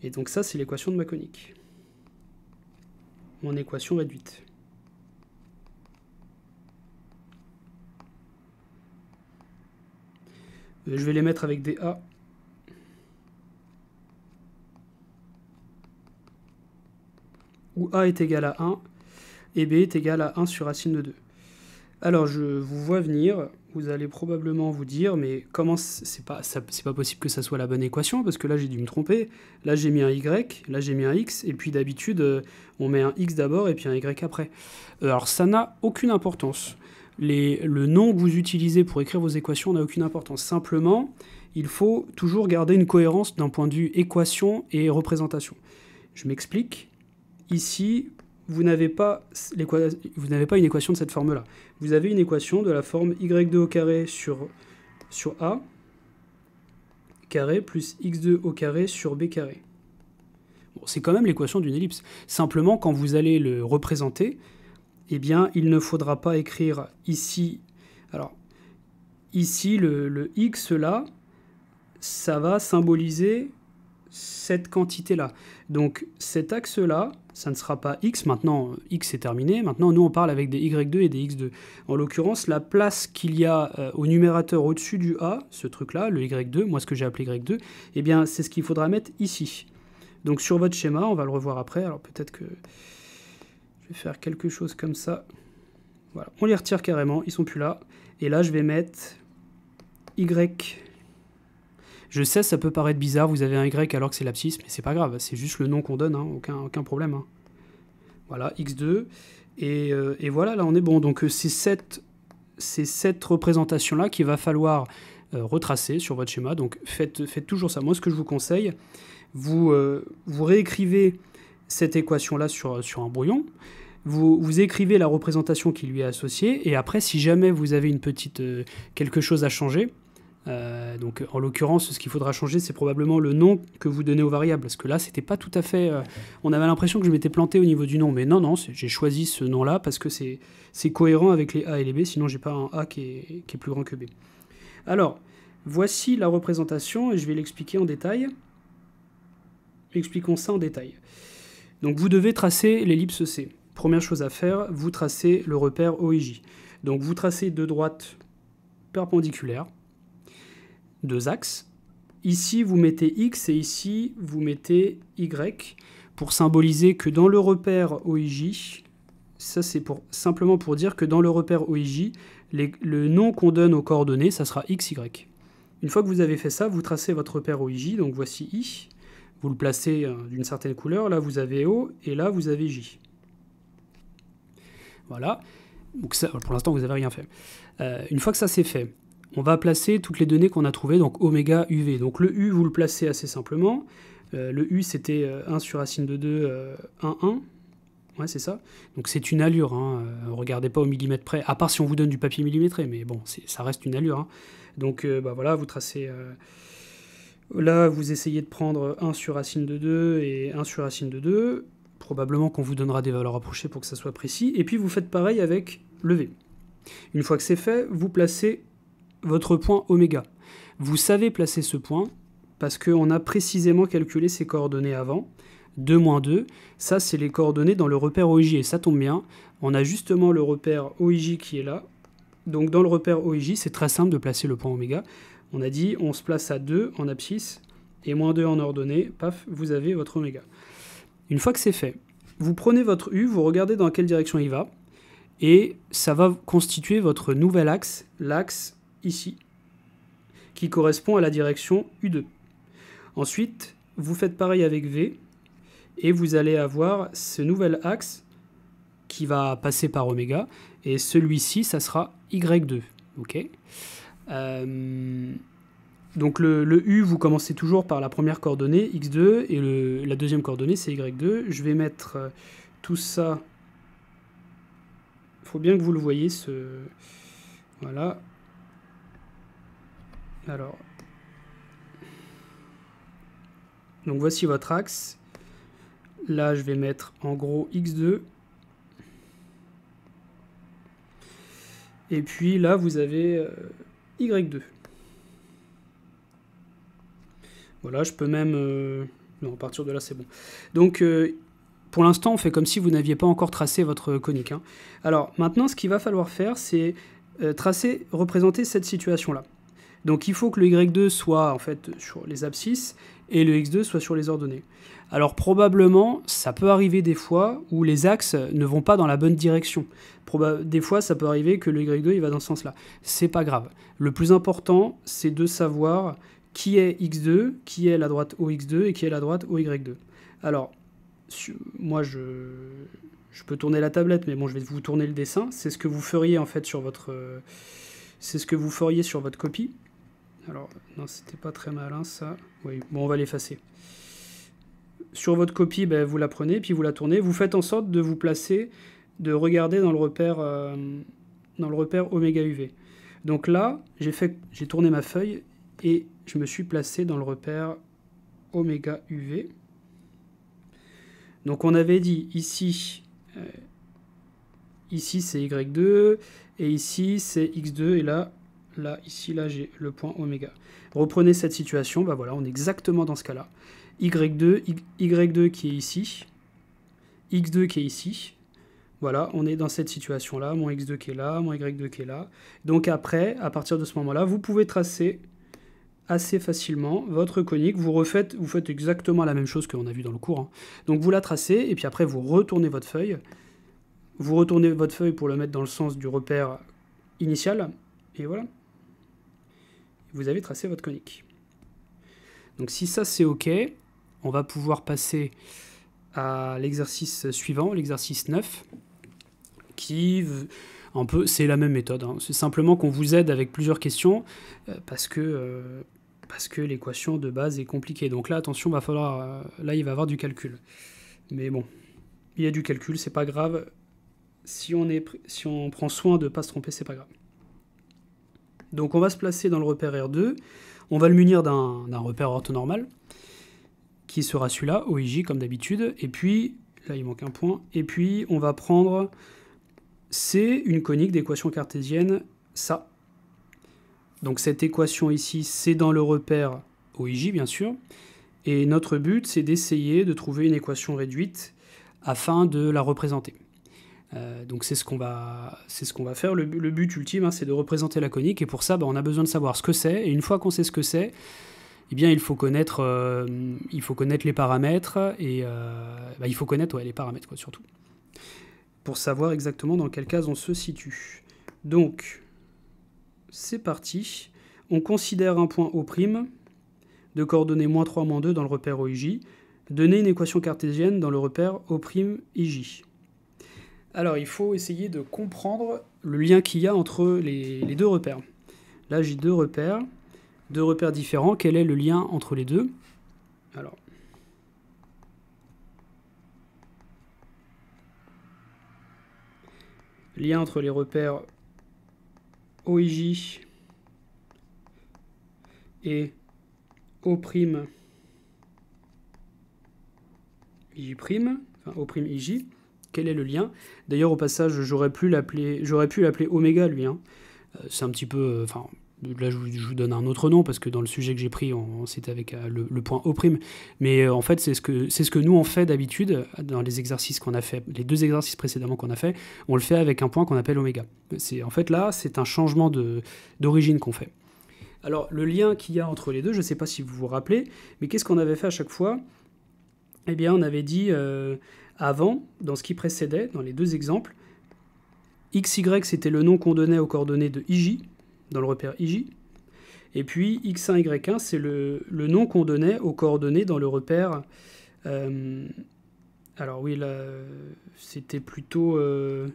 Et donc ça c'est l'équation de ma conique, mon équation réduite. Je vais les mettre avec des A. Où A est égal à 1 et B est égal à 1 sur racine de 2. Alors je vous vois venir, vous allez probablement vous dire, mais comment c'est pas possible que ça soit la bonne équation, parce que là j'ai dû me tromper, là j'ai mis un Y, là j'ai mis un X, et puis d'habitude on met un X d'abord et puis un Y après. Alors ça n'a aucune importance. Le nom que vous utilisez pour écrire vos équations n'a aucune importance. Simplement, il faut toujours garder une cohérence d'un point de vue équation et représentation. Je m'explique. Ici, vous n'avez pas une équation de cette forme-là. Vous avez une équation de la forme y2 au carré sur A carré plus x2 au carré sur b carré. Bon, c'est quand même l'équation d'une ellipse. Simplement, quand vous allez le représenter, eh bien, il ne faudra pas écrire ici. Alors, ici, le x là, ça va symboliser cette quantité-là. Donc, cet axe-là, ça ne sera pas x. Maintenant, x est terminé. Maintenant, nous, on parle avec des y2 et des x2. En l'occurrence, la place qu'il y a au numérateur au-dessus du a, ce truc-là, le y2, moi, ce que j'ai appelé y2, eh bien, c'est ce qu'il faudra mettre ici. Donc, sur votre schéma, on va le revoir après. Alors, peut-être que je vais faire quelque chose comme ça. Voilà, on les retire carrément, ils sont plus là. Et là, je vais mettre Y. Je sais, ça peut paraître bizarre, vous avez un Y alors que c'est l'abscisse, mais c'est pas grave, c'est juste le nom qu'on donne, hein, aucun problème. Hein. Voilà, X2. Et voilà, là, on est bon. Donc, c'est cette représentation-là qu'il va falloir retracer sur votre schéma. Donc, faites toujours ça. Moi, ce que je vous conseille, vous réécrivez cette équation-là sur un brouillon, vous écrivez la représentation qui lui est associée, et après, si jamais vous avez une petite quelque chose à changer, donc en l'occurrence, ce qu'il faudra changer, c'est probablement le nom que vous donnez aux variables, parce que là, c'était pas tout à fait... on avait l'impression que je m'étais planté au niveau du nom, mais non, j'ai choisi ce nom-là parce que c'est cohérent avec les A et les B, sinon j'ai pas un A qui est plus grand que B. Alors, voici la représentation, et je vais l'expliquer en détail. Expliquons ça en détail. Donc vous devez tracer l'ellipse C. Première chose à faire, vous tracez le repère OIJ. Donc vous tracez deux droites perpendiculaires, deux axes. Ici, vous mettez X et ici, vous mettez Y pour symboliser que dans le repère OIJ, ça c'est simplement pour dire que dans le repère OIJ, le nom qu'on donne aux coordonnées, ça sera X, Y. Une fois que vous avez fait ça, vous tracez votre repère OIJ, donc voici I. Vous le placez d'une certaine couleur, là vous avez O, et là vous avez J. Voilà, donc ça, pour l'instant vous n'avez rien fait. Une fois que ça c'est fait, on va placer toutes les données qu'on a trouvées, donc oméga UV. Donc le U, vous le placez assez simplement. Le U c'était 1 sur racine de 2, 1, 1. Ouais, c'est ça. Donc c'est une allure, hein. Regardez pas au millimètre près, à part si on vous donne du papier millimétré, mais bon, ça reste une allure. Hein. Donc bah voilà, vous tracez... Là, vous essayez de prendre 1 sur racine de 2 et 1 sur racine de 2. Probablement qu'on vous donnera des valeurs approchées pour que ça soit précis. Et puis, vous faites pareil avec le V. Une fois que c'est fait, vous placez votre point oméga. Vous savez placer ce point parce qu'on a précisément calculé ces coordonnées avant. 2 moins 2, ça c'est les coordonnées dans le repère OIJ, et ça tombe bien. On a justement le repère OIJ qui est là. Donc dans le repère OIJ, c'est très simple de placer le point oméga. On a dit, on se place à 2 en abscisse, et moins 2 en ordonnée, paf, vous avez votre oméga. Une fois que c'est fait, vous prenez votre U, vous regardez dans quelle direction il va, et ça va constituer votre nouvel axe, l'axe ici, qui correspond à la direction U2. Ensuite, vous faites pareil avec V, et vous allez avoir ce nouvel axe qui va passer par oméga, et celui-ci, ça sera Y2. Okay, donc le U, vous commencez toujours par la première coordonnée, X2, et la deuxième coordonnée, c'est Y2. Je vais mettre tout ça... Il faut bien que vous le voyez, voilà. Alors... Donc voici votre axe. Là, je vais mettre en gros X2. Et puis là, vous avez Y2. Voilà, je peux même... non, à partir de là, c'est bon. Donc, pour l'instant, on fait comme si vous n'aviez pas encore tracé votre conique. Hein. Alors, maintenant, ce qu'il va falloir faire, c'est représenter cette situation-là. Donc, il faut que le Y2 soit, en fait, sur les abscisses, et le X2 soit sur les ordonnées. Alors, probablement, ça peut arriver des fois où les axes ne vont pas dans la bonne direction. Des fois, ça peut arriver que le Y2, il va dans ce sens-là. C'est pas grave. Le plus important, c'est de savoir qui est X2, qui est la droite OX2 et qui est la droite OY2. Alors, moi, je peux tourner la tablette, mais bon, je vais vous tourner le dessin. C'est ce que vous feriez, en fait, sur votre... c'est ce que vous feriez sur votre copie. Alors, non, c'était pas très malin, ça. Oui, bon, on va l'effacer. Sur votre copie, ben, vous la prenez, puis vous la tournez. Vous faites en sorte de vous placer, de regarder dans le repère oméga UV. Donc là, j'ai tourné ma feuille et je me suis placé dans le repère oméga UV. Donc on avait dit ici, ici c'est Y2, et ici c'est X2, et là ici, j'ai le point oméga. Reprenez cette situation, bah voilà, on est exactement dans ce cas-là. Y2 qui est ici, X2 qui est ici. Voilà, on est dans cette situation-là, mon X2 qui est là, mon Y2 qui est là. Donc après, à partir de ce moment-là, vous pouvez tracer assez facilement votre conique. Vous faites exactement la même chose qu'on a vu dans le cours. Hein. Donc vous la tracez, et puis après vous retournez votre feuille. Vous retournez votre feuille pour le mettre dans le sens du repère initial, et voilà. Vous avez tracé votre conique. Donc si ça c'est OK, on va pouvoir passer à l'exercice suivant, l'exercice 9, qui un peu, c'est la même méthode. Hein. C'est simplement qu'on vous aide avec plusieurs questions parce que l'équation de base est compliquée. Donc là, attention, va falloir, là il va y avoir du calcul. Mais bon, il y a du calcul, c'est pas grave. Si on prend soin de ne pas se tromper, c'est pas grave. Donc on va se placer dans le repère R2. On va le munir d'un repère orthonormal, qui sera celui-là, OIJ comme d'habitude. Et puis, là il manque un point. Et puis on va prendre, c'est une conique d'équation cartésienne, ça. Donc cette équation ici, c'est dans le repère OIJ, bien sûr. Et notre but, c'est d'essayer de trouver une équation réduite afin de la représenter. Donc c'est ce qu'on va faire. Le but ultime, hein, c'est de représenter la conique. Et pour ça, on a besoin de savoir ce que c'est. Et une fois qu'on sait ce que c'est, eh bien, il faut connaître les paramètres. Et il faut connaître les paramètres, quoi, surtout. Pour savoir exactement dans quelle case on se situe. Donc, c'est parti. On considère un point O' de coordonnées -3, -2 dans le repère OIJ. Donner une équation cartésienne dans le repère O'Ij. Alors, il faut essayer de comprendre le lien qu'il y a entre les deux repères. Là, j'ai deux repères différents. Quel est le lien entre les deux? Alors, lien entre les repères OIJ et O'Ij', enfin O'Ij. Quel est le lien? D'ailleurs, au passage, j'aurais pu l'appeler oméga, lui. Hein. C'est un petit peu... Là, je vous donne un autre nom, parce que dans le sujet que j'ai pris, c'était avec le point O'. Mais en fait, c'est ce que nous, on fait d'habitude, dans les exercices qu'on a fait, les 2 exercices précédemment qu'on a fait, on le fait avec un point qu'on appelle oméga. En fait, là, c'est un changement d'origine qu'on fait. Alors, le lien qu'il y a entre les deux, je ne sais pas si vous vous rappelez, mais qu'est-ce qu'on avait fait à chaque fois? Eh bien, on avait dit avant, dans ce qui précédait, dans les 2 exemples, XY, c'était le nom qu'on donnait aux coordonnées de IJ, dans le repère IJ. Et puis X1, Y1, c'est le nom qu'on donnait aux coordonnées dans le repère... alors oui, là, c'était plutôt le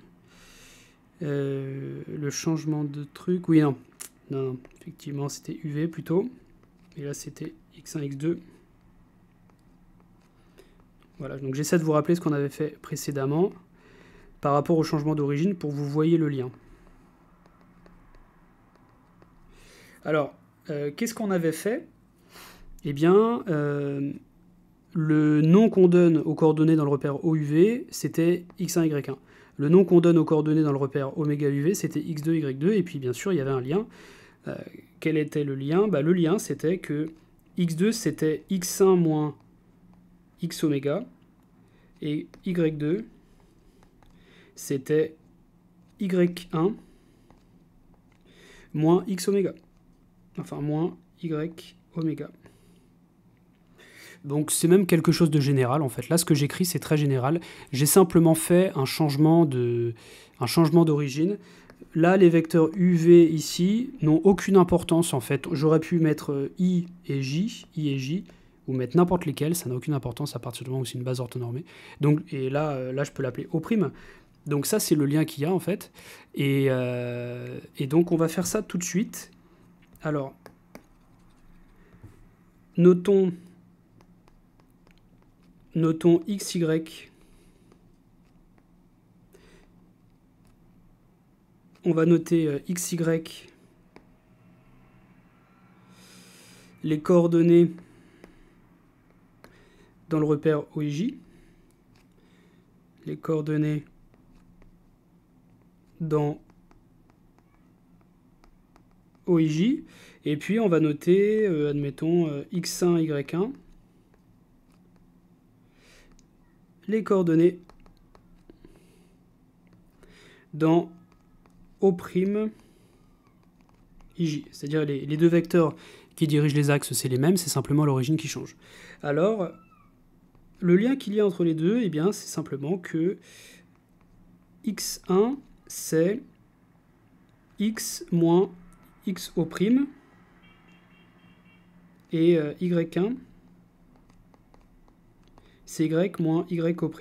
changement de truc. Oui, non, effectivement, c'était UV plutôt. Et là, c'était X1, X2. Voilà, donc j'essaie de vous rappeler ce qu'on avait fait précédemment par rapport au changement d'origine pour que vous voyez le lien. Alors, qu'est-ce qu'on avait fait? Eh bien, le nom qu'on donne aux coordonnées dans le repère OUV, c'était X1, Y1. Le nom qu'on donne aux coordonnées dans le repère oméga UV, c'était X2, Y2. Et puis, bien sûr, il y avait un lien. Quel était le lien? Le lien, c'était que X2, c'était X1 moins X oméga. Et Y2, c'était Y1 moins X oméga. Enfin, moins Y oméga. Donc c'est même quelque chose de général en fait. Là, ce que j'écris, c'est très général. J'ai simplement fait un changement d'origine. Là, les vecteurs UV ici n'ont aucune importance en fait. J'aurais pu mettre I et J, ou mettre n'importe lesquels, ça n'a aucune importance à partir du moment où c'est une base orthonormée. Donc, et là, je peux l'appeler O'. Donc ça, c'est le lien qu'il y a en fait. Et donc on va faire ça tout de suite. Alors, notons XY. On va noter XY, les coordonnées dans le repère OIJ, les coordonnées dans OIJ, et puis on va noter, admettons, X1, Y1, les coordonnées dans O', IJ. C'est-à-dire les 2 vecteurs qui dirigent les axes, c'est les mêmes, c'est simplement l'origine qui change. Alors, le lien qu'il y a entre les deux, eh bien, c'est simplement que X1, c'est X moins XO', et Y1, c'est Y moins YO'.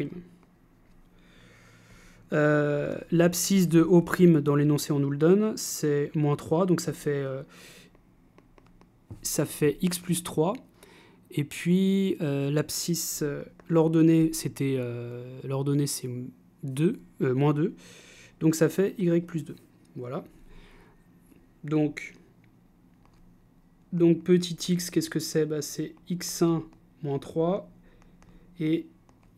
L'abscisse de O' dans l'énoncé, on nous le donne, c'est moins 3, donc ça fait X plus 3. Et puis l'abscisse, l'ordonnée, c'est moins 2, donc ça fait Y plus 2. Voilà. Donc petit x, qu'est-ce que c'est? C'est X1 moins 3 et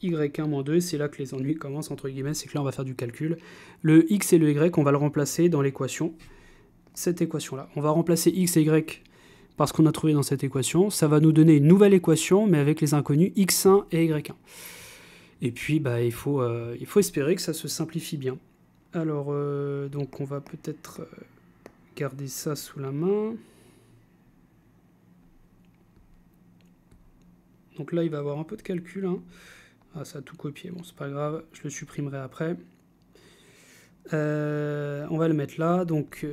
Y1 moins 2, c'est là que les ennuis commencent, entre guillemets, c'est que là on va faire du calcul. Le X et le Y, on va le remplacer dans l'équation, cette équation-là. On va remplacer X et Y par ce qu'on a trouvé dans cette équation. Ça va nous donner une nouvelle équation, mais avec les inconnus X1 et Y1. Et puis il faut espérer que ça se simplifie bien. Alors, donc on va peut-être garder ça sous la main. Donc là, il va y avoir un peu de calcul, hein. Ah, ça a tout copié. Bon, c'est pas grave, je le supprimerai après. On va le mettre là. Donc,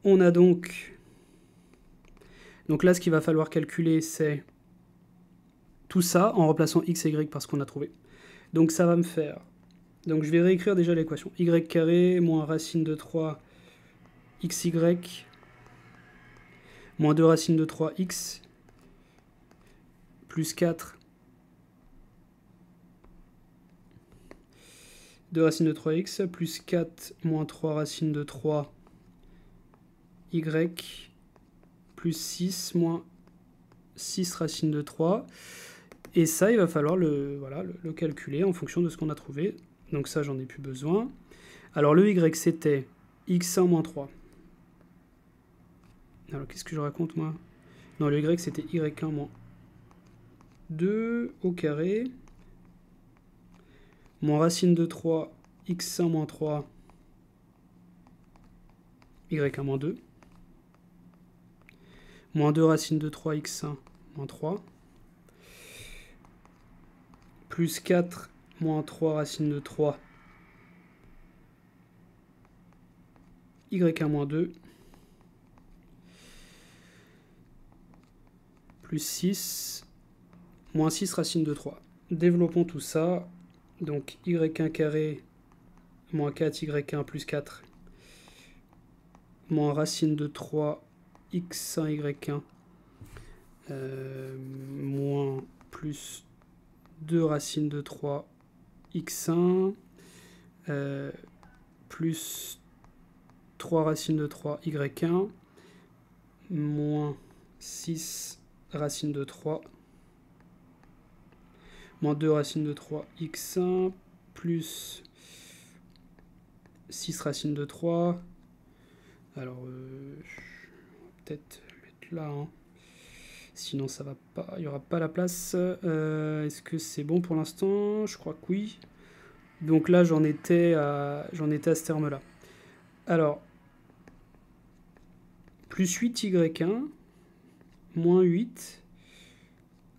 on a donc là, ce qu'il va falloir calculer, c'est tout ça en remplaçant x et y par ce qu'on a trouvé. Donc, ça va me faire... Donc, je vais réécrire déjà l'équation. Y carré moins racine de 3 xy moins 2 racine de 3x plus 4 2 racine de 3x plus 4 moins 3 racine de 3 y plus 6 moins 6 racine de 3. Et ça, il va falloir le calculer en fonction de ce qu'on a trouvé. Donc ça, j'en ai plus besoin. Alors le y, c'était x1 moins 3. Alors, qu'est-ce que je raconte, moi? Non, le y, c'était y1 moins 2 au carré, moins racine de 3, x1 moins 3, y1 moins 2, moins 2 racine de 3, x1 moins 3, plus 4 moins 3 racine de 3, y1 moins 2, plus 6, moins 6 racine de 3. Développons tout ça. Donc y1 carré moins 4, y1 plus 4, moins racine de 3, x1, y1, moins plus 2 racine de 3, x1, plus 3 racine de 3, y1, moins 6 racine de 3, moins 2 racine de 3, x1, plus 6 racine de 3. Alors, peut-être mettre là, hein. Sinon ça va pas, il n'y aura pas la place. Est-ce que c'est bon pour l'instant? Je crois que oui. Donc là, j'en étais à ce terme-là. Alors, plus 8 y1, moins 8,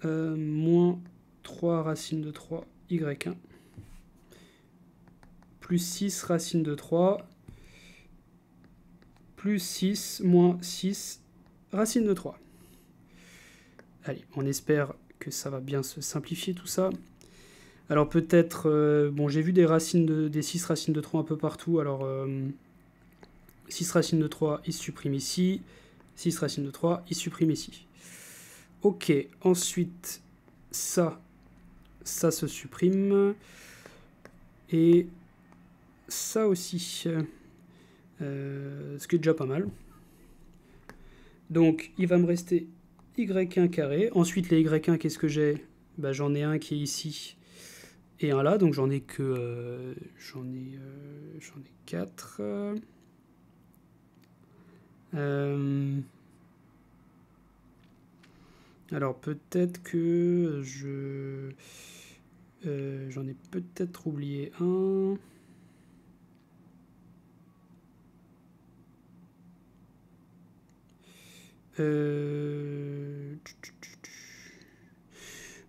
moins 3 racine de 3 y1, plus 6 racine de 3, plus 6, moins 6 racine de 3. Allez, on espère que ça va bien se simplifier tout ça. Alors peut-être, bon, j'ai vu des 6 racines de 3 un peu partout. Alors 6 racines de 3, il se supprime ici. 6 racines de 3, il se supprime ici. Ok, ensuite, ça se supprime. Et ça aussi. Ce qui est déjà pas mal. Donc, il va me rester y1 carré. Ensuite, les y1, qu'est-ce que j'ai? Bah, j'en ai un qui est ici et un là. Donc, j'en ai que... j'en ai 4. Alors, peut-être que j'en ai peut-être oublié un.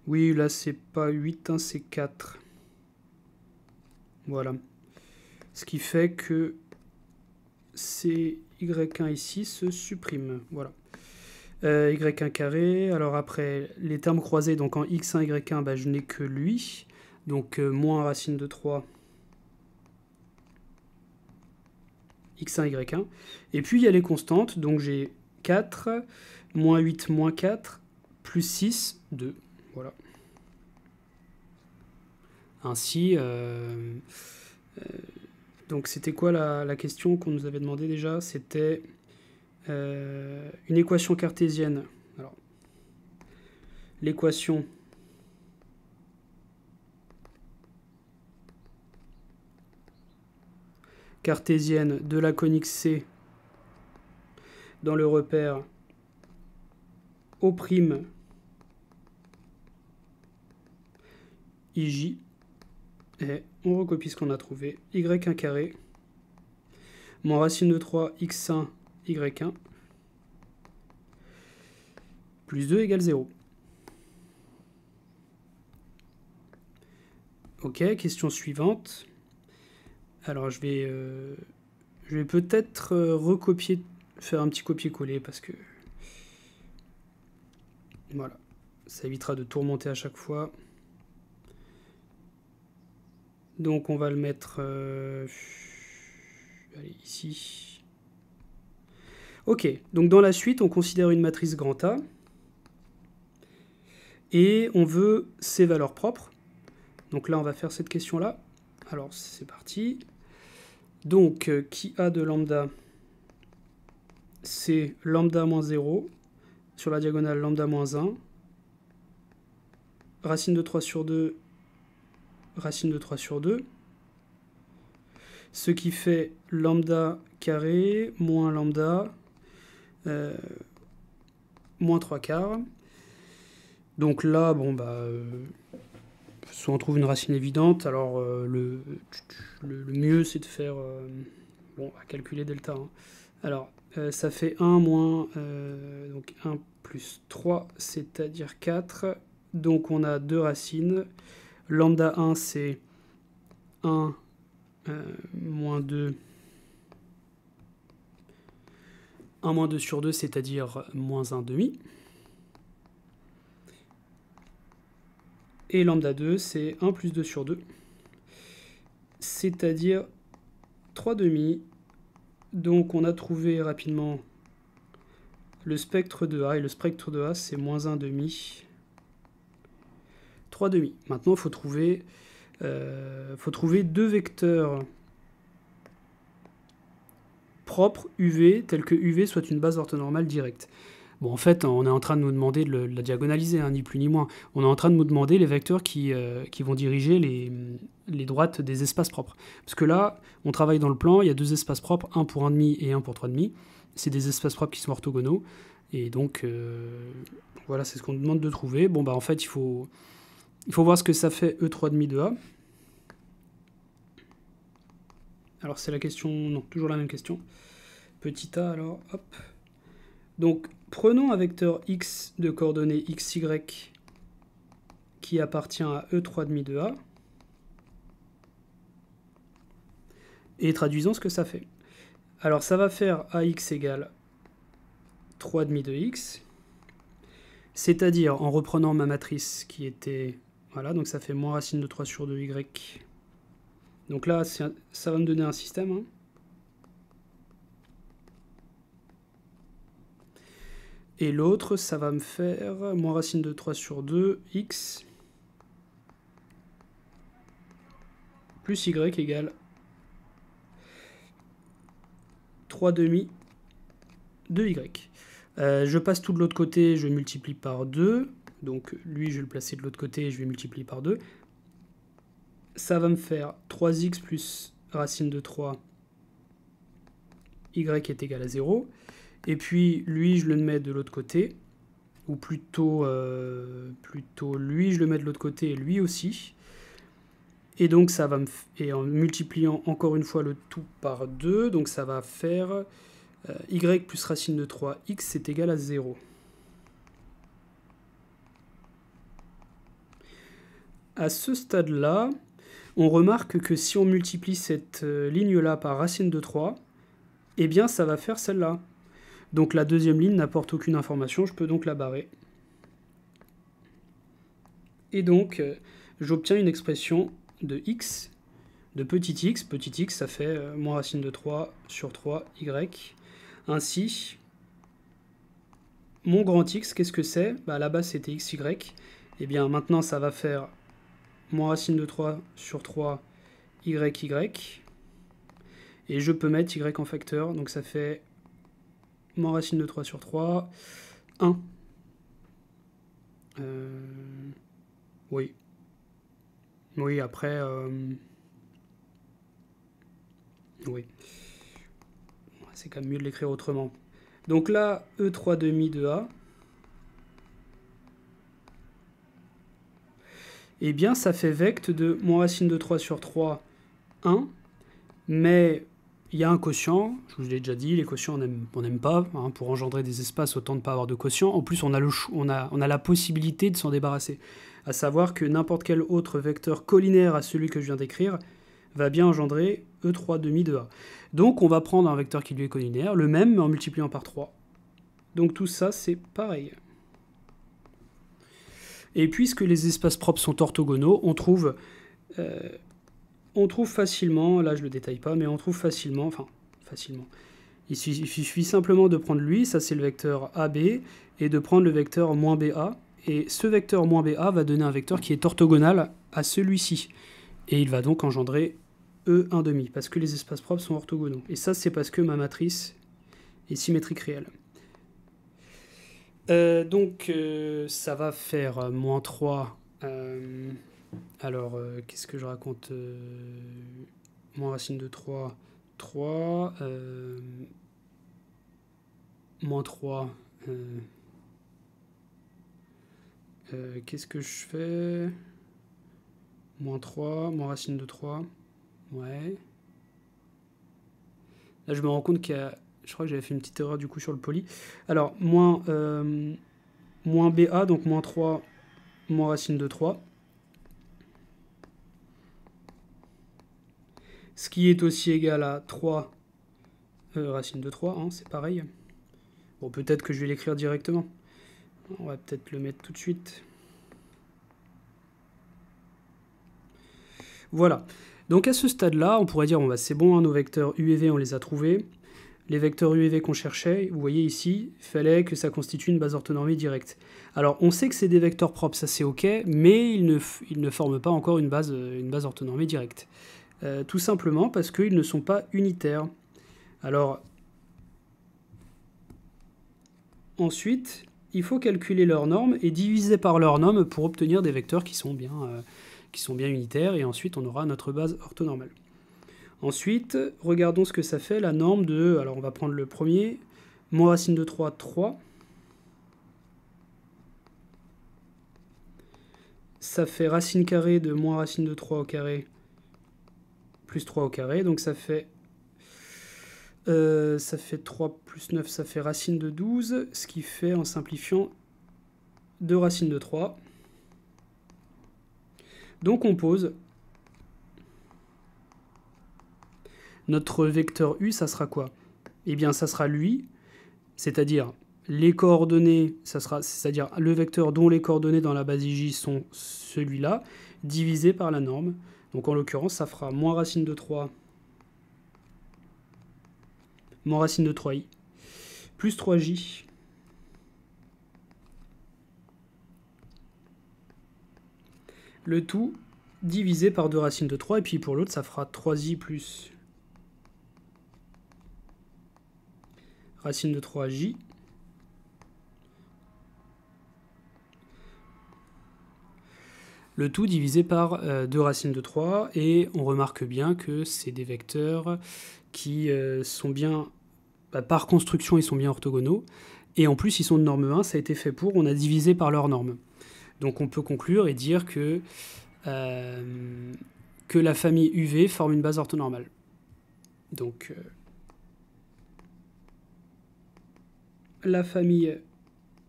Oui, là, c'est pas 8, hein, c'est 4. Voilà. Ce qui fait que ces y1 ici se suppriment. Voilà. y1 carré. Alors après, les termes croisés, donc en x1, y1, bah, je n'ai que lui. Donc moins racine de 3, x1, y1. Et puis il y a les constantes, donc j'ai 4, moins 8, moins 4, plus 6, 2. Voilà. Ainsi, donc c'était quoi la question qu'on nous avait demandé déjà? C'était une équation cartésienne. Alors, l'équation cartésienne de la conique C dans le repère O' IJ. Et on recopie ce qu'on a trouvé. y1 carré, moins racine de 3, x1, y1, plus 2 égale 0. Ok, question suivante. Alors je vais peut-être recopier, faire un petit copier-coller parce que... Voilà, ça évitera de tout remonter à chaque fois. Donc on va le mettre allez, ici. Ok, donc dans la suite, on considère une matrice grand A. Et on veut ses valeurs propres. Donc là, on va faire cette question-là. Alors, c'est parti. Donc, qui a de lambda? C'est lambda moins 0. Sur la diagonale, lambda moins 1. Racine de 3 sur 2. Racine de 3 sur 2. Ce qui fait lambda carré moins lambda moins 3 quarts. Donc là, bon, soit on trouve une racine évidente, alors le mieux c'est de faire, bon, à calculer delta, hein. Alors, ça fait 1 moins, donc 1 plus 3, c'est-à-dire 4. Donc on a deux racines. Lambda 1, c'est 1 moins 2. 1 moins 2 sur 2, c'est-à-dire moins 1 demi. Et lambda 2, c'est 1 plus 2 sur 2, c'est-à-dire 3 demi. Donc on a trouvé rapidement le spectre de A, et le spectre de A, c'est moins 1 demi, 3 demi. Maintenant, il faut trouver deux vecteurs propres UV, tels que UV soit une base orthonormale directe. Bon, en fait, on est en train de nous demander de la diagonaliser, hein, ni plus ni moins. On est en train de nous demander les vecteurs qui vont diriger les droites des espaces propres. Parce que là, on travaille dans le plan, il y a deux espaces propres, un pour 1,5 et un pour 3,5. C'est des espaces propres qui sont orthogonaux. Et donc, voilà, c'est ce qu'on nous demande de trouver. Bon, en fait, il faut voir ce que ça fait E3,5 de A. Alors, c'est la question... Non, toujours la même question. Petit a, alors, hop. Donc, prenons un vecteur x de coordonnées xy qui appartient à E3,5 de A et traduisons ce que ça fait. Alors, ça va faire AX égale 3,5 de x, c'est-à-dire, en reprenant ma matrice qui était... Voilà, donc ça fait moins racine de 3 sur 2 y. Donc là, ça va me donner un système, hein. Et l'autre, ça va me faire moins racine de 3 sur 2, x, plus y égale 3 demi de y. Je passe tout de l'autre côté, je multiplie par 2. Donc lui, je vais le placer de l'autre côté et je vais multiplier par 2. Ça va me faire 3x plus racine de 3, y est égal à 0. Et puis, lui, je le mets de l'autre côté. Ou plutôt lui, je le mets de l'autre côté et lui aussi. Et donc, ça va me... Et en multipliant encore une fois le tout par 2, donc ça va faire y plus racine de 3, x c'est égal à 0. À ce stade-là, on remarque que si on multiplie cette ligne-là par racine de 3, eh bien ça va faire celle-là. Donc la deuxième ligne n'apporte aucune information, je peux donc la barrer. Et donc j'obtiens une expression de x, de petit x ça fait moins racine de 3 sur 3 y. Ainsi, mon grand x, qu'est-ce que c'est? Là-bas c'était xy, et bien maintenant ça va faire moins racine de 3 sur 3 y. Et je peux mettre y en facteur, donc ça fait moins racine de 3 sur 3, 1. Oui. Oui, après... oui. C'est quand même mieux de l'écrire autrement. Donc là, E3,5 de A, eh bien ça fait vecte de moins racine de 3 sur 3, 1, mais il y a un quotient, je vous l'ai déjà dit, les quotients on n'aime pas, hein, pour engendrer des espaces autant ne pas avoir de quotient. En plus on a la possibilité de s'en débarrasser, à savoir que n'importe quel autre vecteur collinaire à celui que je viens d'écrire va bien engendrer E3,5 de A. Donc on va prendre un vecteur qui lui est collinaire, le même mais en multipliant par 3. Donc tout ça c'est pareil. Et puisque les espaces propres sont orthogonaux, on trouve facilement, là je le détaille pas, mais on trouve facilement, il suffit simplement de prendre lui, ça c'est le vecteur AB, et de prendre le vecteur moins BA, et ce vecteur moins BA va donner un vecteur qui est orthogonal à celui-ci. Et il va donc engendrer E1,5, parce que les espaces propres sont orthogonaux. Et ça c'est parce que ma matrice est symétrique réelle. Donc ça va faire moins 3. Alors, qu'est-ce que je raconte? Moins racine de 3, 3. moins 3. Qu'est-ce que je fais? Moins 3, moins racine de 3. Ouais. Là, je me rends compte qu'il y a... Je crois que j'avais fait une petite erreur du coup sur le poly. Alors, moins BA, donc moins 3, moins racine de 3. Ce qui est aussi égal à 3 racine de 3, hein, c'est pareil. Bon, peut-être que je vais l'écrire directement. On va peut-être le mettre tout de suite. Voilà. Donc à ce stade-là, on pourrait dire, bon, bah, c'est bon, hein, nos vecteurs U et V, on les a trouvés. Les vecteurs U et V qu'on cherchait, vous voyez ici, il fallait que ça constitue une base orthonormée directe. Alors on sait que c'est des vecteurs propres, ça c'est ok, mais ils ne forment pas encore une base orthonormée directe. Tout simplement parce qu'ils ne sont pas unitaires. Alors, ensuite, il faut calculer leurs normes et diviser par leurs normes pour obtenir des vecteurs qui sont bien unitaires, et ensuite on aura notre base orthonormale. Ensuite, regardons ce que ça fait, la norme de... Alors on va prendre le premier, moins racine de 3, 3. Ça fait racine carrée de moins racine de 3 au carré plus 3 au carré, donc ça fait 3 plus 9, ça fait racine de 12, ce qui fait, en simplifiant, 2 racines de 3. Donc on pose notre vecteur U, ça sera quoi? Eh bien, ça sera lui, c'est-à-dire les coordonnées, c'est-à-dire le vecteur dont les coordonnées dans la base IJ sont celui-là, divisé par la norme. Donc en l'occurrence, ça fera moins racine de 3, moins racine de 3i, plus 3j, le tout divisé par 2 racines de 3, et puis pour l'autre, ça fera 3i plus racine de 3j, le tout divisé par 2 racines de 3, et on remarque bien que c'est des vecteurs qui sont bien, par construction, ils sont bien orthogonaux, et en plus, ils sont de norme 1, ça a été fait pour, on a divisé par leur norme. Donc on peut conclure et dire que la famille UV forme une base orthonormale. Donc la famille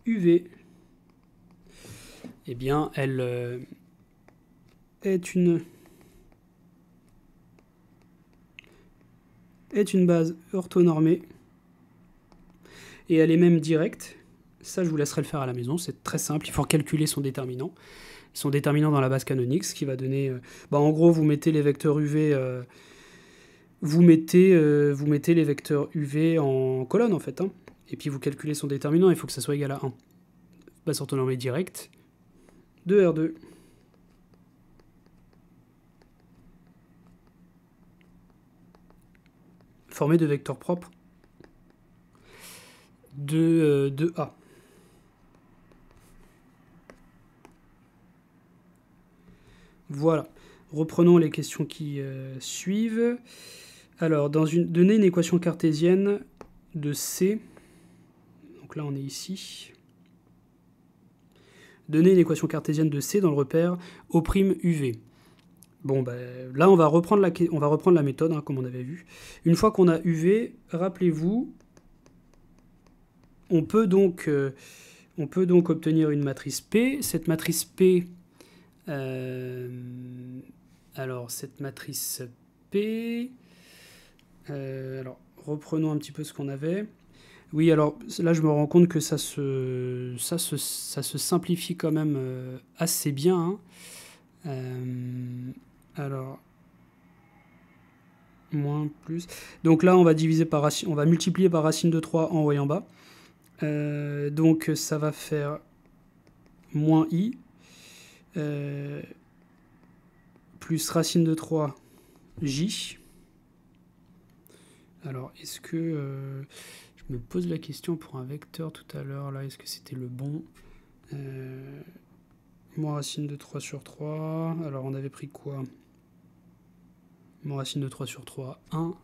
UV, eh bien, elle est une base orthonormée, et elle est même directe. Ça, je vous laisserai le faire à la maison, c'est très simple, il faut calculer son déterminant dans la base canonique, ce qui va donner... en gros, vous mettez les vecteurs UV... vous mettez les vecteurs UV en colonne, en fait, hein, et puis vous calculez son déterminant, il faut que ça soit égal à 1. Base orthonormée directe de R2. Formé de vecteurs propres de A. Voilà. Reprenons les questions qui suivent. Alors, donnez une équation cartésienne de C. Donc là, on est ici. Donnez une équation cartésienne de C dans le repère O'Uv. Bon, là, on va reprendre la méthode, hein, comme on avait vu. Une fois qu'on a UV, rappelez-vous, on peut donc obtenir une matrice P. Cette matrice P... alors, cette matrice P... alors, reprenons un petit peu ce qu'on avait. Oui, alors là, je me rends compte que ça se simplifie quand même assez bien. Hein. Alors, moins, plus. Donc là, on va multiplier par racine de 3 en haut et en bas. Donc ça va faire moins i plus racine de 3 j. Alors, est-ce que... je me pose la question pour un vecteur tout à l'heure, là, est-ce que c'était le bon? Moins racine de 3 sur 3. Alors, on avait pris quoi? Moins racine de 3 sur 3, 1.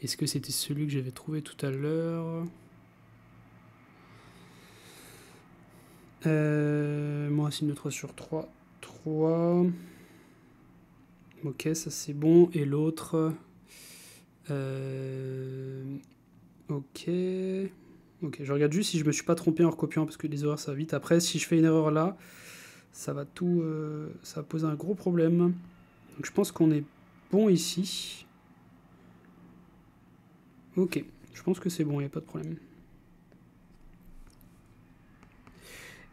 Est-ce que c'était celui que j'avais trouvé tout à l'heure? Moins racine de 3 sur 3, 3. Ok, ça c'est bon. Et l'autre... ok. Ok, je regarde juste si je me suis pas trompé en recopiant, parce que les erreurs ça va vite. Après, si je fais une erreur là, ça va tout... ça va poser un gros problème. Donc je pense qu'on est bon ici. Ok, je pense que c'est bon, il n'y a pas de problème.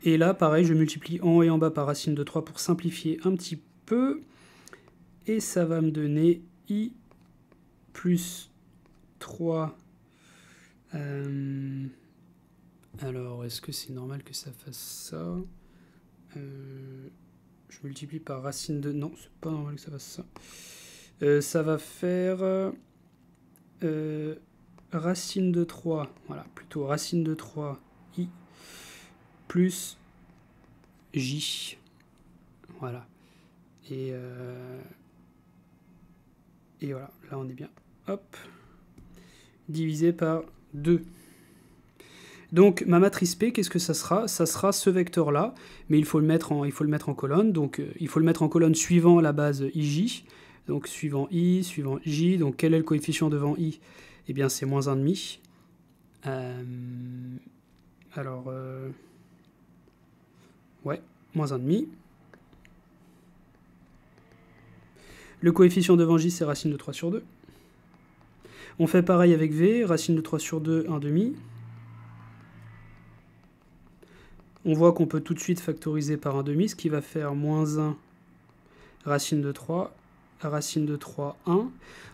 Et là, pareil, je multiplie en haut et en bas par racine de 3 pour simplifier un petit peu. Et ça va me donner i plus 3. Alors, est-ce que c'est normal que ça fasse ça? Je multiplie par racine de... Non, c'est pas normal que ça fasse ça. Ça va faire... racine de 3. Voilà, plutôt racine de 3 i plus j. Voilà. Et voilà, là on est bien. Hop. Divisé par 2. Donc ma matrice P, qu'est-ce que ça sera? Ça sera ce vecteur-là, mais il faut le mettre en colonne. Donc il faut le mettre en colonne suivant la base ij. Donc suivant i, suivant j. Donc quel est le coefficient devant i? Eh bien c'est moins 1,5. Alors, ouais, moins 1,5. Le coefficient devant j, c'est racine de 3 sur 2. On fait pareil avec v, racine de 3 sur 2, 1,5. On voit qu'on peut tout de suite factoriser par 1,5, ce qui va faire moins 1 racine de 3, racine de 3, 1.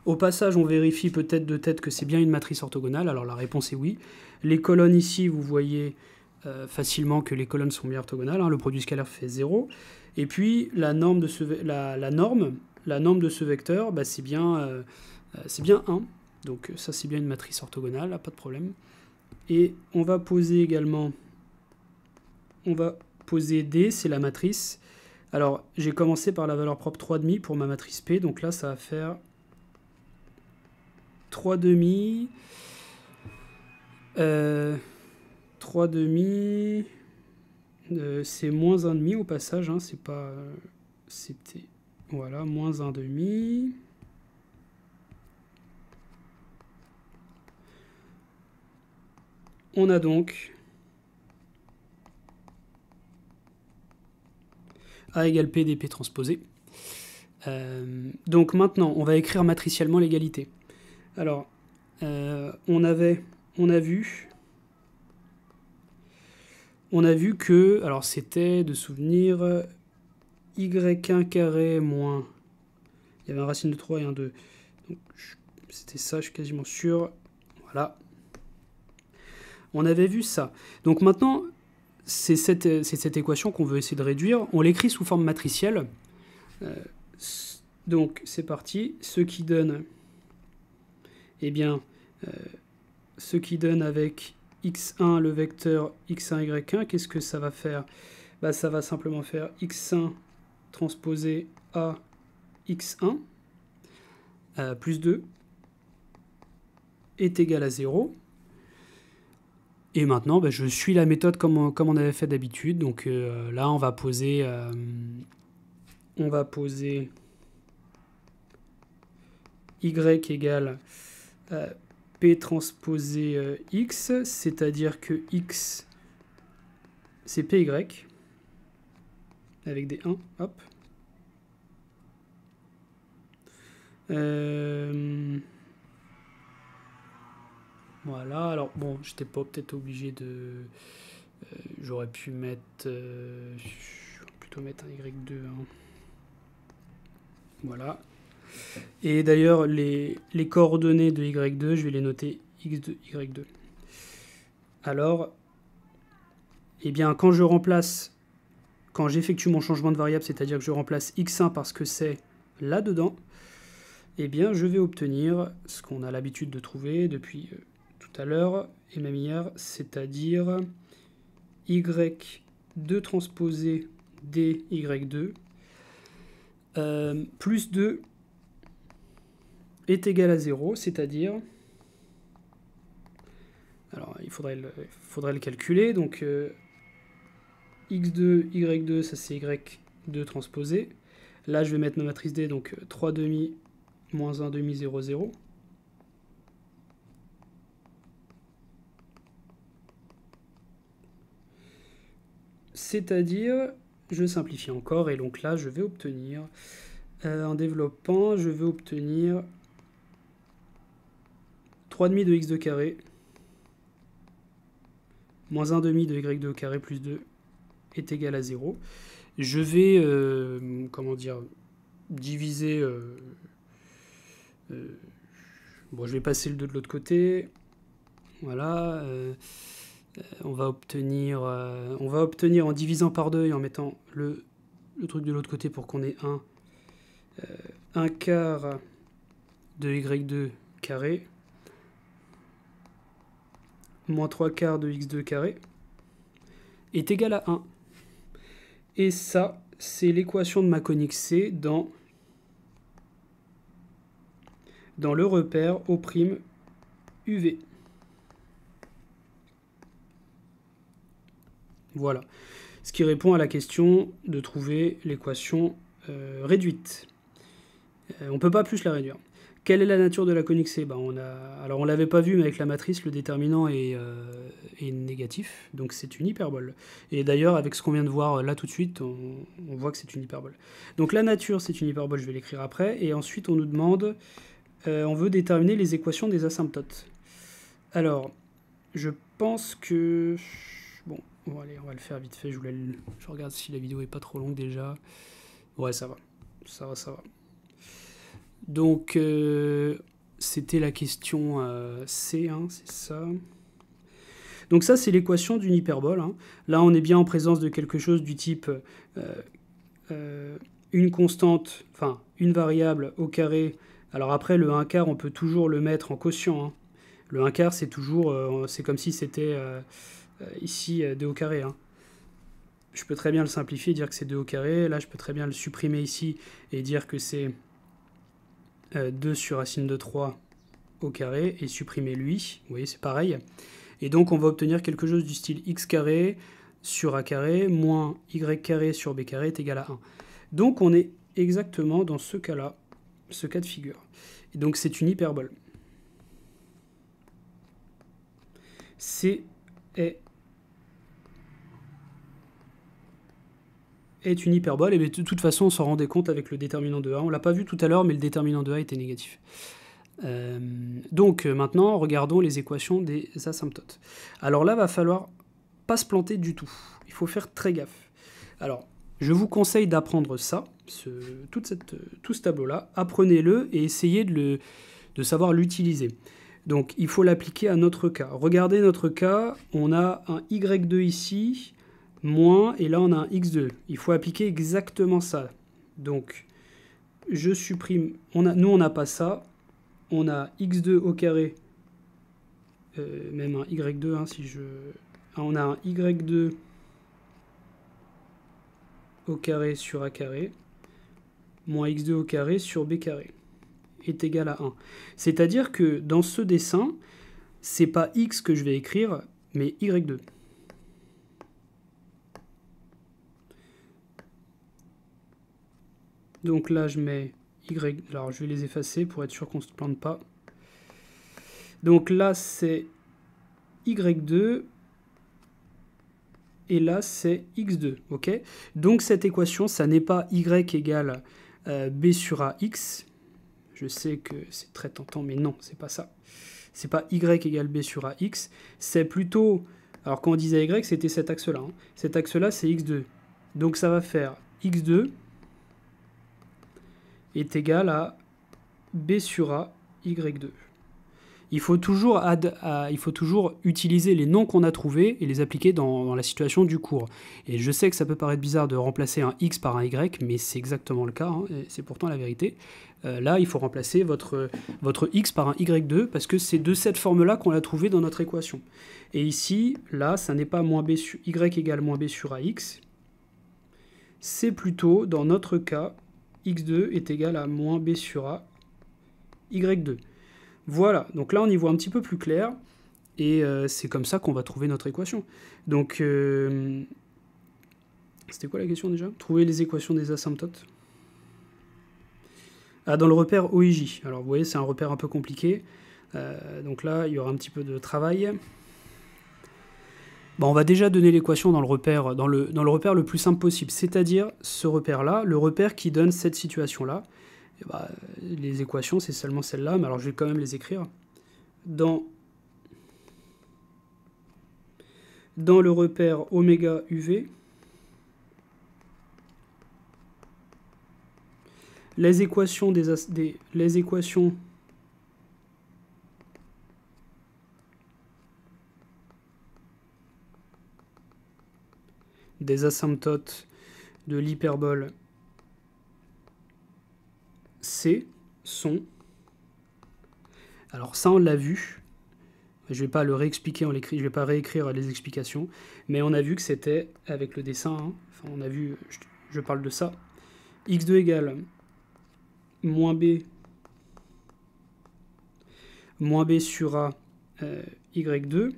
Au passage, on vérifie peut-être de tête que c'est bien une matrice orthogonale. Alors la réponse est oui. Les colonnes ici, vous voyez facilement que les colonnes sont bien orthogonales. Hein. Le produit scalaire fait 0. Et puis la norme de ce vecteur, bah, c'est bien 1. Donc ça, c'est bien une matrice orthogonale, là, pas de problème. Et on va poser également... On va poser D, c'est la matrice. Alors, j'ai commencé par la valeur propre 3,5 pour ma matrice P. Donc là, ça va faire 3,5. 3,5. C'est moins 1,5 au passage. Hein, c'est pas... C'était... Voilà, moins 1,5. On a donc... A égale P dP transposé. Donc maintenant, on va écrire matriciellement l'égalité. Alors, on a vu que, alors c'était de souvenir, y1 carré moins, il y avait un racine de 3 et un 2. Donc c'était ça, je suis quasiment sûr. Voilà. On avait vu ça. Donc maintenant, c'est cette équation qu'on veut essayer de réduire. On l'écrit sous forme matricielle. Donc c'est parti. Ce qui donne, eh bien, ce qui donne avec x1 le vecteur x1 y1, qu'est-ce que ça va faire? Bah, ça va simplement faire x1 transposé à x1 plus 2 est égal à 0. Et maintenant, bah, je suis la méthode comme on avait fait d'habitude. Donc là, on va poser y égale p transposé x, c'est-à-dire que x, c'est py, avec des 1, hop. Voilà, alors bon, j'étais pas peut-être obligé de... j'aurais pu mettre... plutôt mettre un y2. Hein. Voilà. Et d'ailleurs, les coordonnées de y2, je vais les noter x2, y2. Alors, eh bien, quand j'effectue mon changement de variable, c'est-à-dire que je remplace x1 parce que c'est là-dedans, eh bien, je vais obtenir ce qu'on a l'habitude de trouver depuis tout à l'heure et même hier, c'est-à-dire y2 transposé dy2 plus 2 est égal à 0, c'est-à-dire... Alors, il faudrait le calculer, donc x2, y2, ça c'est y2 transposé. Là, je vais mettre ma matrice D, donc 3 demi moins 1 demi 0, 0. C'est-à-dire, je simplifie encore, et donc là, je vais obtenir, en développant, je vais obtenir 3 demi de x2 carré, moins 1 demi de y2 carré plus 2 est égal à 0. Je vais, comment dire, diviser... bon, je vais passer le 2 de l'autre côté. Voilà. On va obtenir en divisant par 2 et en mettant le truc de l'autre côté pour qu'on ait 1 quart de y2 carré moins 3 quarts de x2 carré est égal à 1. Et ça, c'est l'équation de ma conique C dans le repère O' UV. Voilà. Ce qui répond à la question de trouver l'équation réduite. On ne peut pas plus la réduire. Quelle est la nature de la conique C? Alors on ne l'avait pas vu, mais avec la matrice, le déterminant est négatif, donc c'est une hyperbole. Et d'ailleurs, avec ce qu'on vient de voir là tout de suite, on voit que c'est une hyperbole. Donc la nature, c'est une hyperbole, je vais l'écrire après, et ensuite on nous demande, on veut déterminer les équations des asymptotes. Alors, je pense que... Bon, allez, on va le faire vite fait, je regarde si la vidéo est pas trop longue déjà. Ouais, ça va, ça va. Donc, c'était la question C, hein, c'est ça. Donc ça, c'est l'équation d'une hyperbole. Hein. Là, on est bien en présence de quelque chose du type une constante, enfin, une variable au carré. Alors après, le 1 quart, on peut toujours le mettre en quotient. Hein. Le 1 quart, c'est toujours, c'est comme si c'était ici 2 au carré. Hein. Je peux très bien le simplifier et dire que c'est 2 au carré. Là, je peux très bien le supprimer ici et dire que c'est 2 sur racine de 3 au carré et supprimer lui. Vous voyez, c'est pareil. Et donc, on va obtenir quelque chose du style x carré sur a carré moins y carré sur b carré est égal à 1. Donc, on est exactement dans ce cas-là, ce cas de figure. Et donc, c'est une hyperbole. C est une hyperbole, et de toute façon on s'en rendait compte avec le déterminant de A. On ne l'a pas vu tout à l'heure, mais le déterminant de A était négatif. Donc maintenant, regardons les équations des asymptotes. Alors là, va falloir pas se planter du tout. Il faut faire très gaffe. Alors, je vous conseille d'apprendre ça, tout ce tableau-là. Apprenez-le et essayez de savoir l'utiliser. Donc, il faut l'appliquer à notre cas. Regardez notre cas, on a un y2 ici, moins, et là on a un x2. Il faut appliquer exactement ça. Donc, je supprime, nous on n'a pas ça, on a x2 au carré, même un y2, hein, on a un y2 au carré sur a carré, moins x2 au carré sur b carré, est égal à 1. C'est-à-dire que dans ce dessin, c'est pas x que je vais écrire, mais y2. Donc là, je mets y. Alors, je vais les effacer pour être sûr qu'on ne se plante pas. Donc là, c'est y2. Et là, c'est x2. Ok. Donc, cette équation, ça n'est pas y égale b sur ax. Je sais que c'est très tentant, mais non, c'est pas ça. C'est pas y égale b sur ax. C'est plutôt... Alors, quand on disait y, c'était cet axe-là. Hein. Cet axe-là, c'est x2. Donc, ça va faire x2 est égal à b sur a, y2. Il faut toujours utiliser les noms qu'on a trouvés et les appliquer dans la situation du cours. Et je sais que ça peut paraître bizarre de remplacer un x par un y, mais c'est exactement le cas, hein, et c'est pourtant la vérité. Là, il faut remplacer votre x par un y2, parce que c'est de cette forme-là qu'on l'a trouvé dans notre équation. Et ici, là, ça n'est pas moins b sur, y égale moins b sur ax, c'est plutôt, dans notre cas, x2 est égal à moins b sur a, y2. Voilà, donc là on y voit un petit peu plus clair, et c'est comme ça qu'on va trouver notre équation. Donc C'était quoi la question déjà? Trouver les équations des asymptotes. Ah, dans le repère OIJ. Alors vous voyez, c'est un repère un peu compliqué. Donc là, il y aura un petit peu de travail. Bon, on va déjà donner l'équation dans le repère le plus simple possible, c'est-à-dire ce repère-là, le repère qui donne cette situation-là. Les équations, c'est seulement celle-là, mais alors je vais quand même les écrire. Dans le repère oméga UV, les équations des asymptotes de l'hyperbole C sont... Alors ça, on l'a vu. Je ne vais pas le réexpliquer en l'écrit, je ne vais pas réécrire les explications, mais on a vu que c'était avec le dessin, hein, enfin on a vu, je parle de ça, x2 égale moins b sur a y2.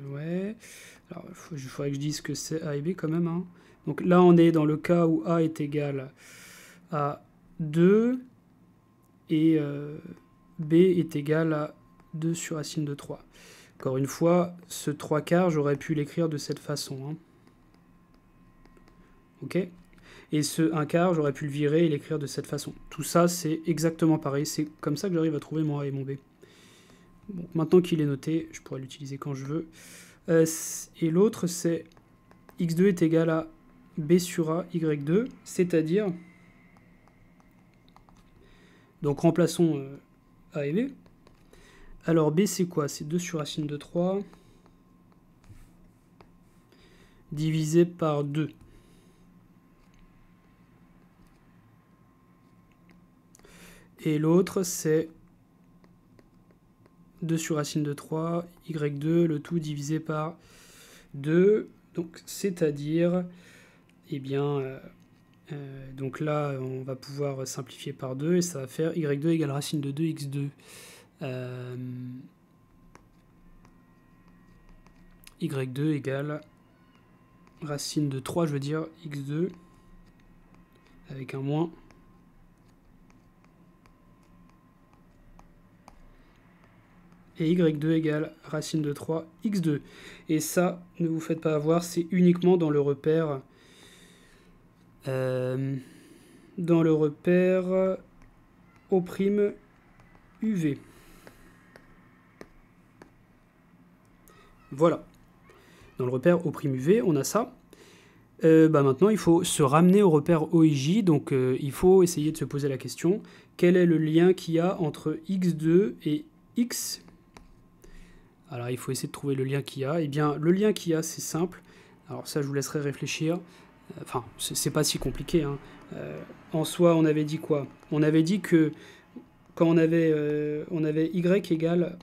Ouais. Alors, il faudrait que je dise que c'est a et b quand même. Hein. Donc là, on est dans le cas où a est égal à 2 et b est égal à 2 sur racine de 3. Encore une fois, ce 3/4, j'aurais pu l'écrire de cette façon. Hein. Ok ? Et ce 1/4, j'aurais pu le virer et l'écrire de cette façon. Tout ça, c'est exactement pareil. C'est comme ça que j'arrive à trouver mon a et mon b. Bon, maintenant qu'il est noté, je pourrais l'utiliser quand je veux. Et l'autre, c'est x2 est égal à b sur a, y2, c'est-à-dire... Donc remplaçons a et b. Alors b, c'est quoi? C'est 2 sur racine de 3 divisé par 2. Et l'autre, c'est 2 sur racine de 3, y2, le tout divisé par 2. Donc, c'est-à-dire, eh bien, donc là, on va pouvoir simplifier par 2 et ça va faire y2 égale racine de 2, x2. Y2 égale racine de 3, je veux dire x2, avec un moins. Et y2 égale racine de 3, x2. Et ça, ne vous faites pas avoir, c'est uniquement dans le repère... O' UV. Voilà. Dans le repère O'Uv, on a ça. Maintenant, il faut se ramener au repère OIJ. Donc, il faut essayer de se poser la question, quel est le lien qu'il y a entre x2 et x? Alors, il faut essayer de trouver le lien qu'il y a. Eh bien, le lien qu'il y a, c'est simple. Alors ça, je vous laisserai réfléchir. Enfin, c'est pas si compliqué. Hein. En soi, on avait dit quoi? On avait dit que quand on avait y égale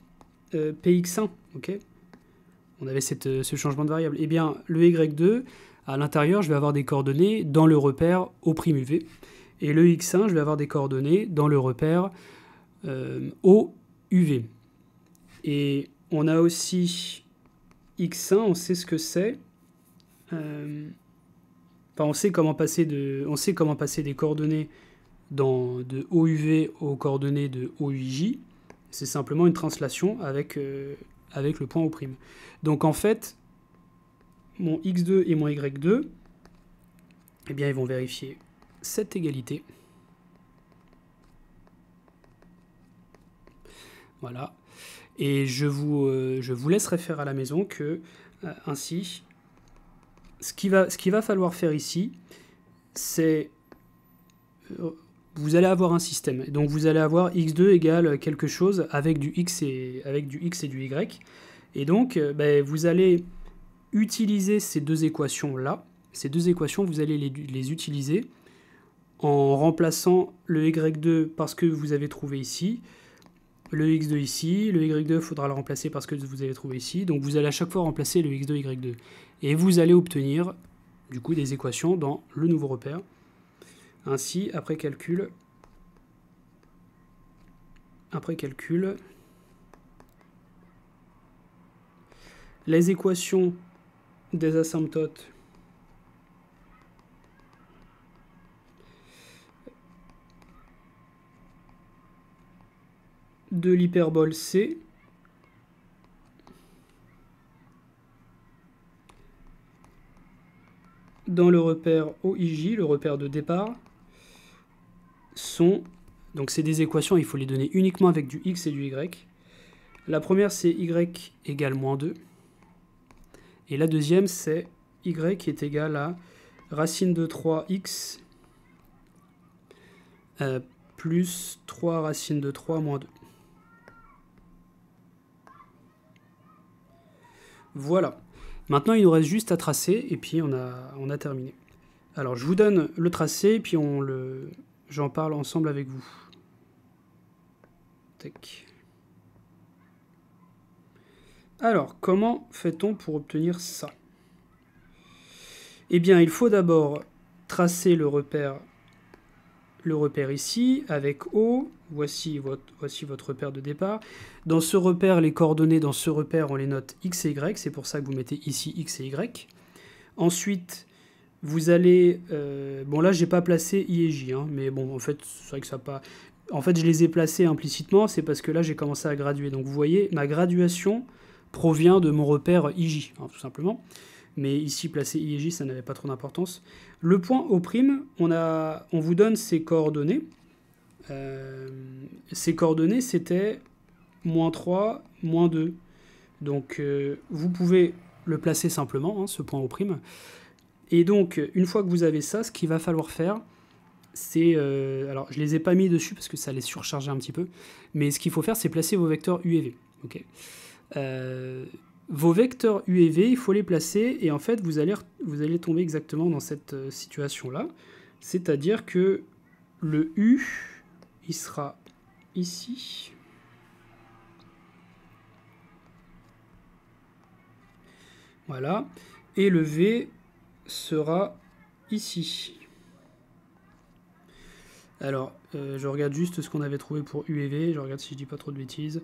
px1, ok? On avait ce changement de variable. Eh bien, le y2, à l'intérieur, je vais avoir des coordonnées dans le repère O'Uv. Et le x1, je vais avoir des coordonnées dans le repère OUV. Et on a aussi x1, on sait ce que c'est. On sait comment passer des coordonnées de OUV aux coordonnées de OUJ. C'est simplement une translation avec le point O'. Donc en fait, mon x2 et mon y2, eh bien, ils vont vérifier cette égalité. Voilà. Et je vous laisserai faire à la maison que, ainsi, ce qu'il va falloir faire ici, c'est... vous allez avoir un système. Donc vous allez avoir x2 égale quelque chose avec du x et du y. Et donc, vous allez utiliser ces deux équations-là. Ces deux équations, vous allez les utiliser en remplaçant le y2 parce que vous avez trouvé ici, le x2 ici, le y2, il faudra le remplacer parce que vous avez trouvé ici. Donc vous allez à chaque fois remplacer le x2, y2. Et vous allez obtenir, du coup, des équations dans le nouveau repère. Ainsi, après calcul, les équations des asymptotes de l'hyperbole C dans le repère OIJ, le repère de départ, sont... Donc c'est des équations, il faut les donner uniquement avec du x et du y. La première, c'est y égale moins 2. Et la deuxième, c'est y qui est égal à racine de 3x plus 3 racine de 3 moins 2. Voilà. Maintenant, il nous reste juste à tracer, et puis on a terminé. Alors, je vous donne le tracé, puis j'en parle ensemble avec vous. Tac. Alors, comment fait-on pour obtenir ça? Eh bien, il faut d'abord tracer le repère ici, avec O. Voici votre repère de départ. Dans ce repère, les coordonnées dans ce repère, on les note x et y. C'est pour ça que vous mettez ici x et y. Ensuite, vous allez... bon, là, j'ai pas placé I et J, hein, mais bon, en fait, c'est vrai que ça n'a pas... En fait, je les ai placés implicitement, c'est parce que là, j'ai commencé à graduer. Donc, vous voyez, ma graduation provient de mon repère IJ, hein, tout simplement. Mais ici, placer I et J, ça n'avait pas trop d'importance. Le point O', on vous donne ces coordonnées. Ces coordonnées, c'était moins 3, moins 2. Donc, vous pouvez le placer simplement, hein, ce point O'. Et donc, une fois que vous avez ça, ce qu'il va falloir faire, c'est... alors, je ne les ai pas mis dessus parce que ça les surcharger un petit peu. Mais ce qu'il faut faire, c'est placer vos vecteurs U et V. Okay. Vos vecteurs U et V, il faut les placer. Et en fait, vous allez tomber exactement dans cette situation-là. C'est-à-dire que le U, il sera ici. Voilà. Et le V sera ici. Alors, je regarde juste ce qu'on avait trouvé pour U et V. Je regarde si je dis pas trop de bêtises.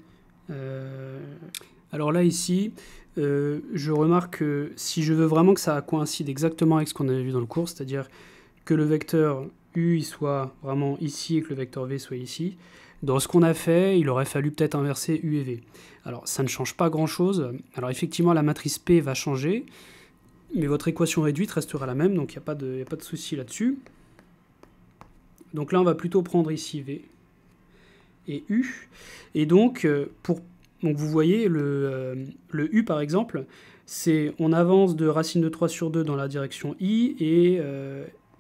Alors là, ici, je remarque que si je veux vraiment que ça coïncide exactement avec ce qu'on avait vu dans le cours, c'est-à-dire que le vecteur U il soit vraiment ici et que le vecteur V soit ici, dans ce qu'on a fait, il aurait fallu peut-être inverser U et V. Alors, ça ne change pas grand-chose. Alors, effectivement, la matrice P va changer, mais votre équation réduite restera la même, donc il n'y a pas de souci là-dessus. Donc là, on va plutôt prendre ici V et U. Et donc, donc vous voyez, le U, par exemple, c'est on avance de racine de 3 sur 2 dans la direction I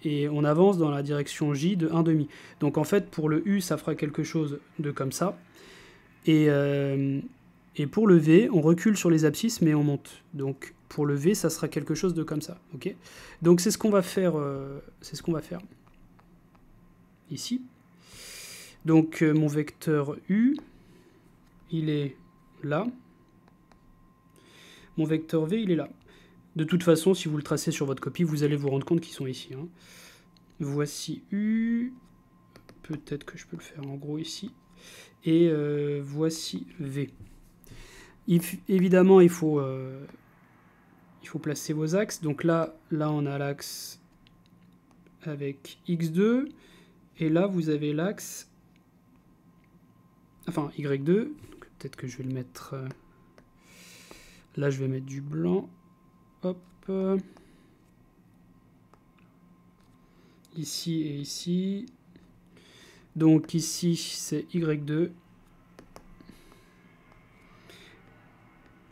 et on avance dans la direction J de 1,5. Donc en fait, pour le U, ça fera quelque chose de comme ça. Et pour le V, on recule sur les abscisses, mais on monte. Donc pour le V, ça sera quelque chose de comme ça. Okay, donc c'est ce qu'on va faire. Ici. Donc mon vecteur U, il est là. Mon vecteur V, il est là. De toute façon, si vous le tracez sur votre copie, vous allez vous rendre compte qu'ils sont ici. Hein. Voici U. Peut-être que je peux le faire en gros ici. Et voici V. Évidemment, il faut placer vos axes. Donc là on a l'axe avec X2. Et là, vous avez l'axe, enfin Y2, peut-être que je vais le mettre, là je vais mettre du blanc, hop, ici et ici, donc ici c'est Y2,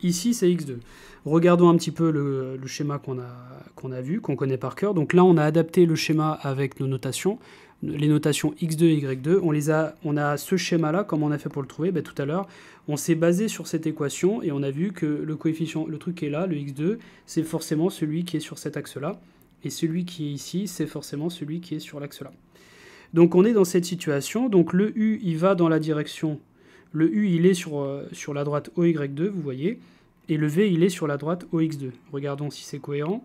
ici c'est X2. Regardons un petit peu le schéma qu'on a vu, qu'on connaît par cœur. Donc là, on a adapté le schéma avec nos notations. Les notations X2 et Y2, on a ce schéma-là, comme on a fait pour le trouver tout à l'heure. On s'est basé sur cette équation et on a vu que le coefficient, le truc qui est là, le X2, c'est forcément celui qui est sur cet axe-là. Et celui qui est ici, c'est forcément celui qui est sur l'axe-là. Donc on est dans cette situation. Donc le U, il va dans la direction... Le U, il est sur la droite OY2, vous voyez. Et le V, il est sur la droite OX2. Regardons si c'est cohérent.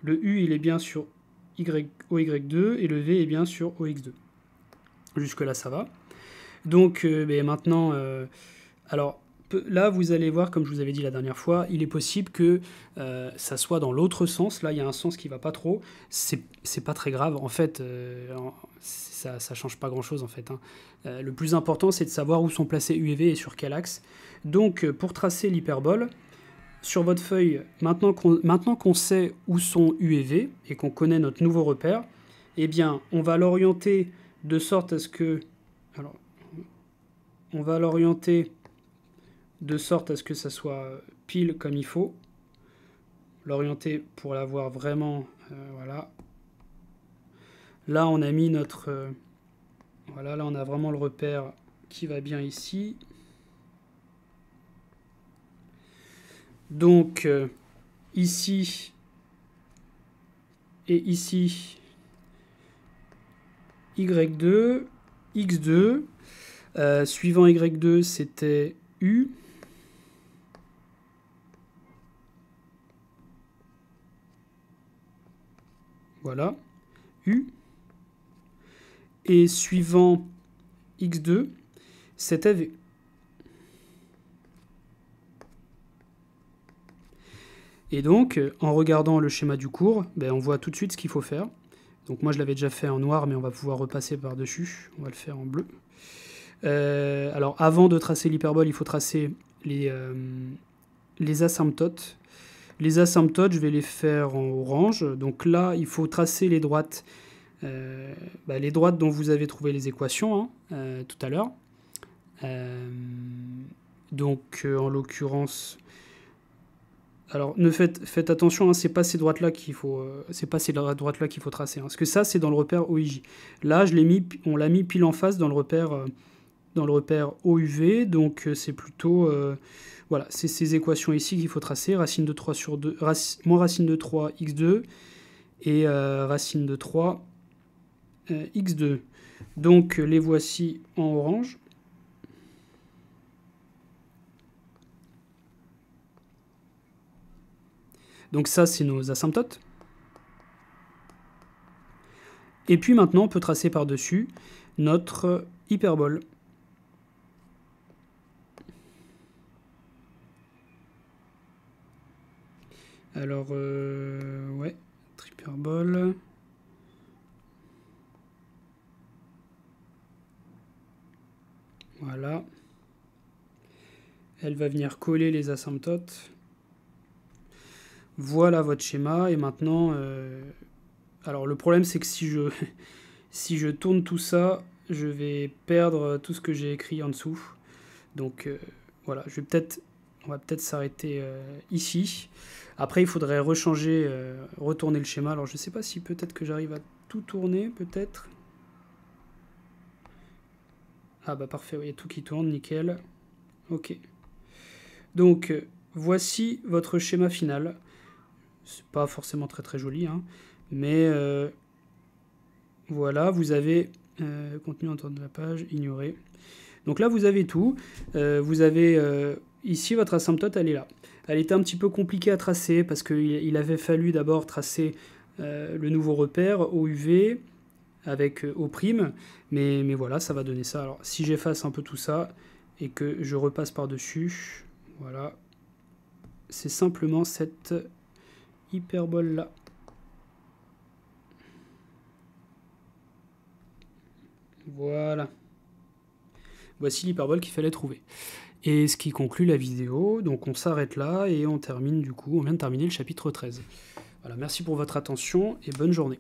Le U, il est bien sur OY2 et le V est bien sur OX2. Jusque-là, ça va. Donc, maintenant, alors, là, vous allez voir, comme je vous avais dit la dernière fois, il est possible que ça soit dans l'autre sens. Là, il y a un sens qui va pas trop. C'est pas très grave. En fait, ça change pas grand-chose, en fait, hein. Le plus important, c'est de savoir où sont placés U et V et sur quel axe. Donc, pour tracer l'hyperbole, sur votre feuille, maintenant qu'on sait où sont U et V et qu'on connaît notre nouveau repère, eh bien, on va l'orienter de sorte à ce que... Alors, on va l'orienter de sorte à ce que ça soit pile comme il faut. L'orienter pour l'avoir vraiment... voilà. Là, on a mis notre... voilà, là, on a vraiment le repère qui va bien ici. Donc, ici et ici, Y2, X2. Suivant Y2, c'était U. Voilà, U. Et suivant X2, c'était V. Et donc, en regardant le schéma du cours, ben, on voit tout de suite ce qu'il faut faire. Donc moi, je l'avais déjà fait en noir, mais on va pouvoir repasser par-dessus. On va le faire en bleu. Alors, avant de tracer l'hyperbole, il faut tracer les asymptotes. Les asymptotes, je vais les faire en orange. Donc là, il faut tracer les droites dont vous avez trouvé les équations tout à l'heure. Donc, en l'occurrence... Alors, faites attention, c'est pas ces droites-là qu'il faut, tracer. Parce que ça, c'est dans le repère OIJ. Là, on l'a mis pile en face dans le repère OUV. Donc, c'est plutôt... voilà, c'est ces équations ici qu'il faut tracer. Racine de 3 sur 2, moins racine de 3, x2, et racine de 3, x2. Donc, les voici en orange. Donc ça, c'est nos asymptotes. Et puis maintenant, on peut tracer par-dessus notre hyperbole. Alors, ouais, hyperbole. Voilà. Elle va venir coller les asymptotes. Voilà votre schéma. Et maintenant, alors le problème, c'est que si je tourne tout ça, je vais perdre tout ce que j'ai écrit en dessous. Donc voilà, on va peut-être s'arrêter ici. Après, il faudrait retourner le schéma. Alors je ne sais pas si peut-être que j'arrive à tout tourner, peut-être. Ah bah parfait, il y a tout qui tourne, nickel. Ok. Donc, voici votre schéma final. C'est pas forcément très très joli, mais voilà, vous avez contenu en temps de la page, ignorer. Donc là, vous avez tout. Vous avez ici votre asymptote, elle est là. Elle était un petit peu compliquée à tracer parce qu'il avait fallu d'abord tracer le nouveau repère OUV avec O', mais voilà, ça va donner ça. Alors si j'efface un peu tout ça et que je repasse par-dessus, voilà, c'est simplement cette hyperbole là. Voilà. Voici l'hyperbole qu'il fallait trouver. Et ce qui conclut la vidéo. Donc on s'arrête là et on vient de terminer le chapitre 13. Voilà, merci pour votre attention et bonne journée.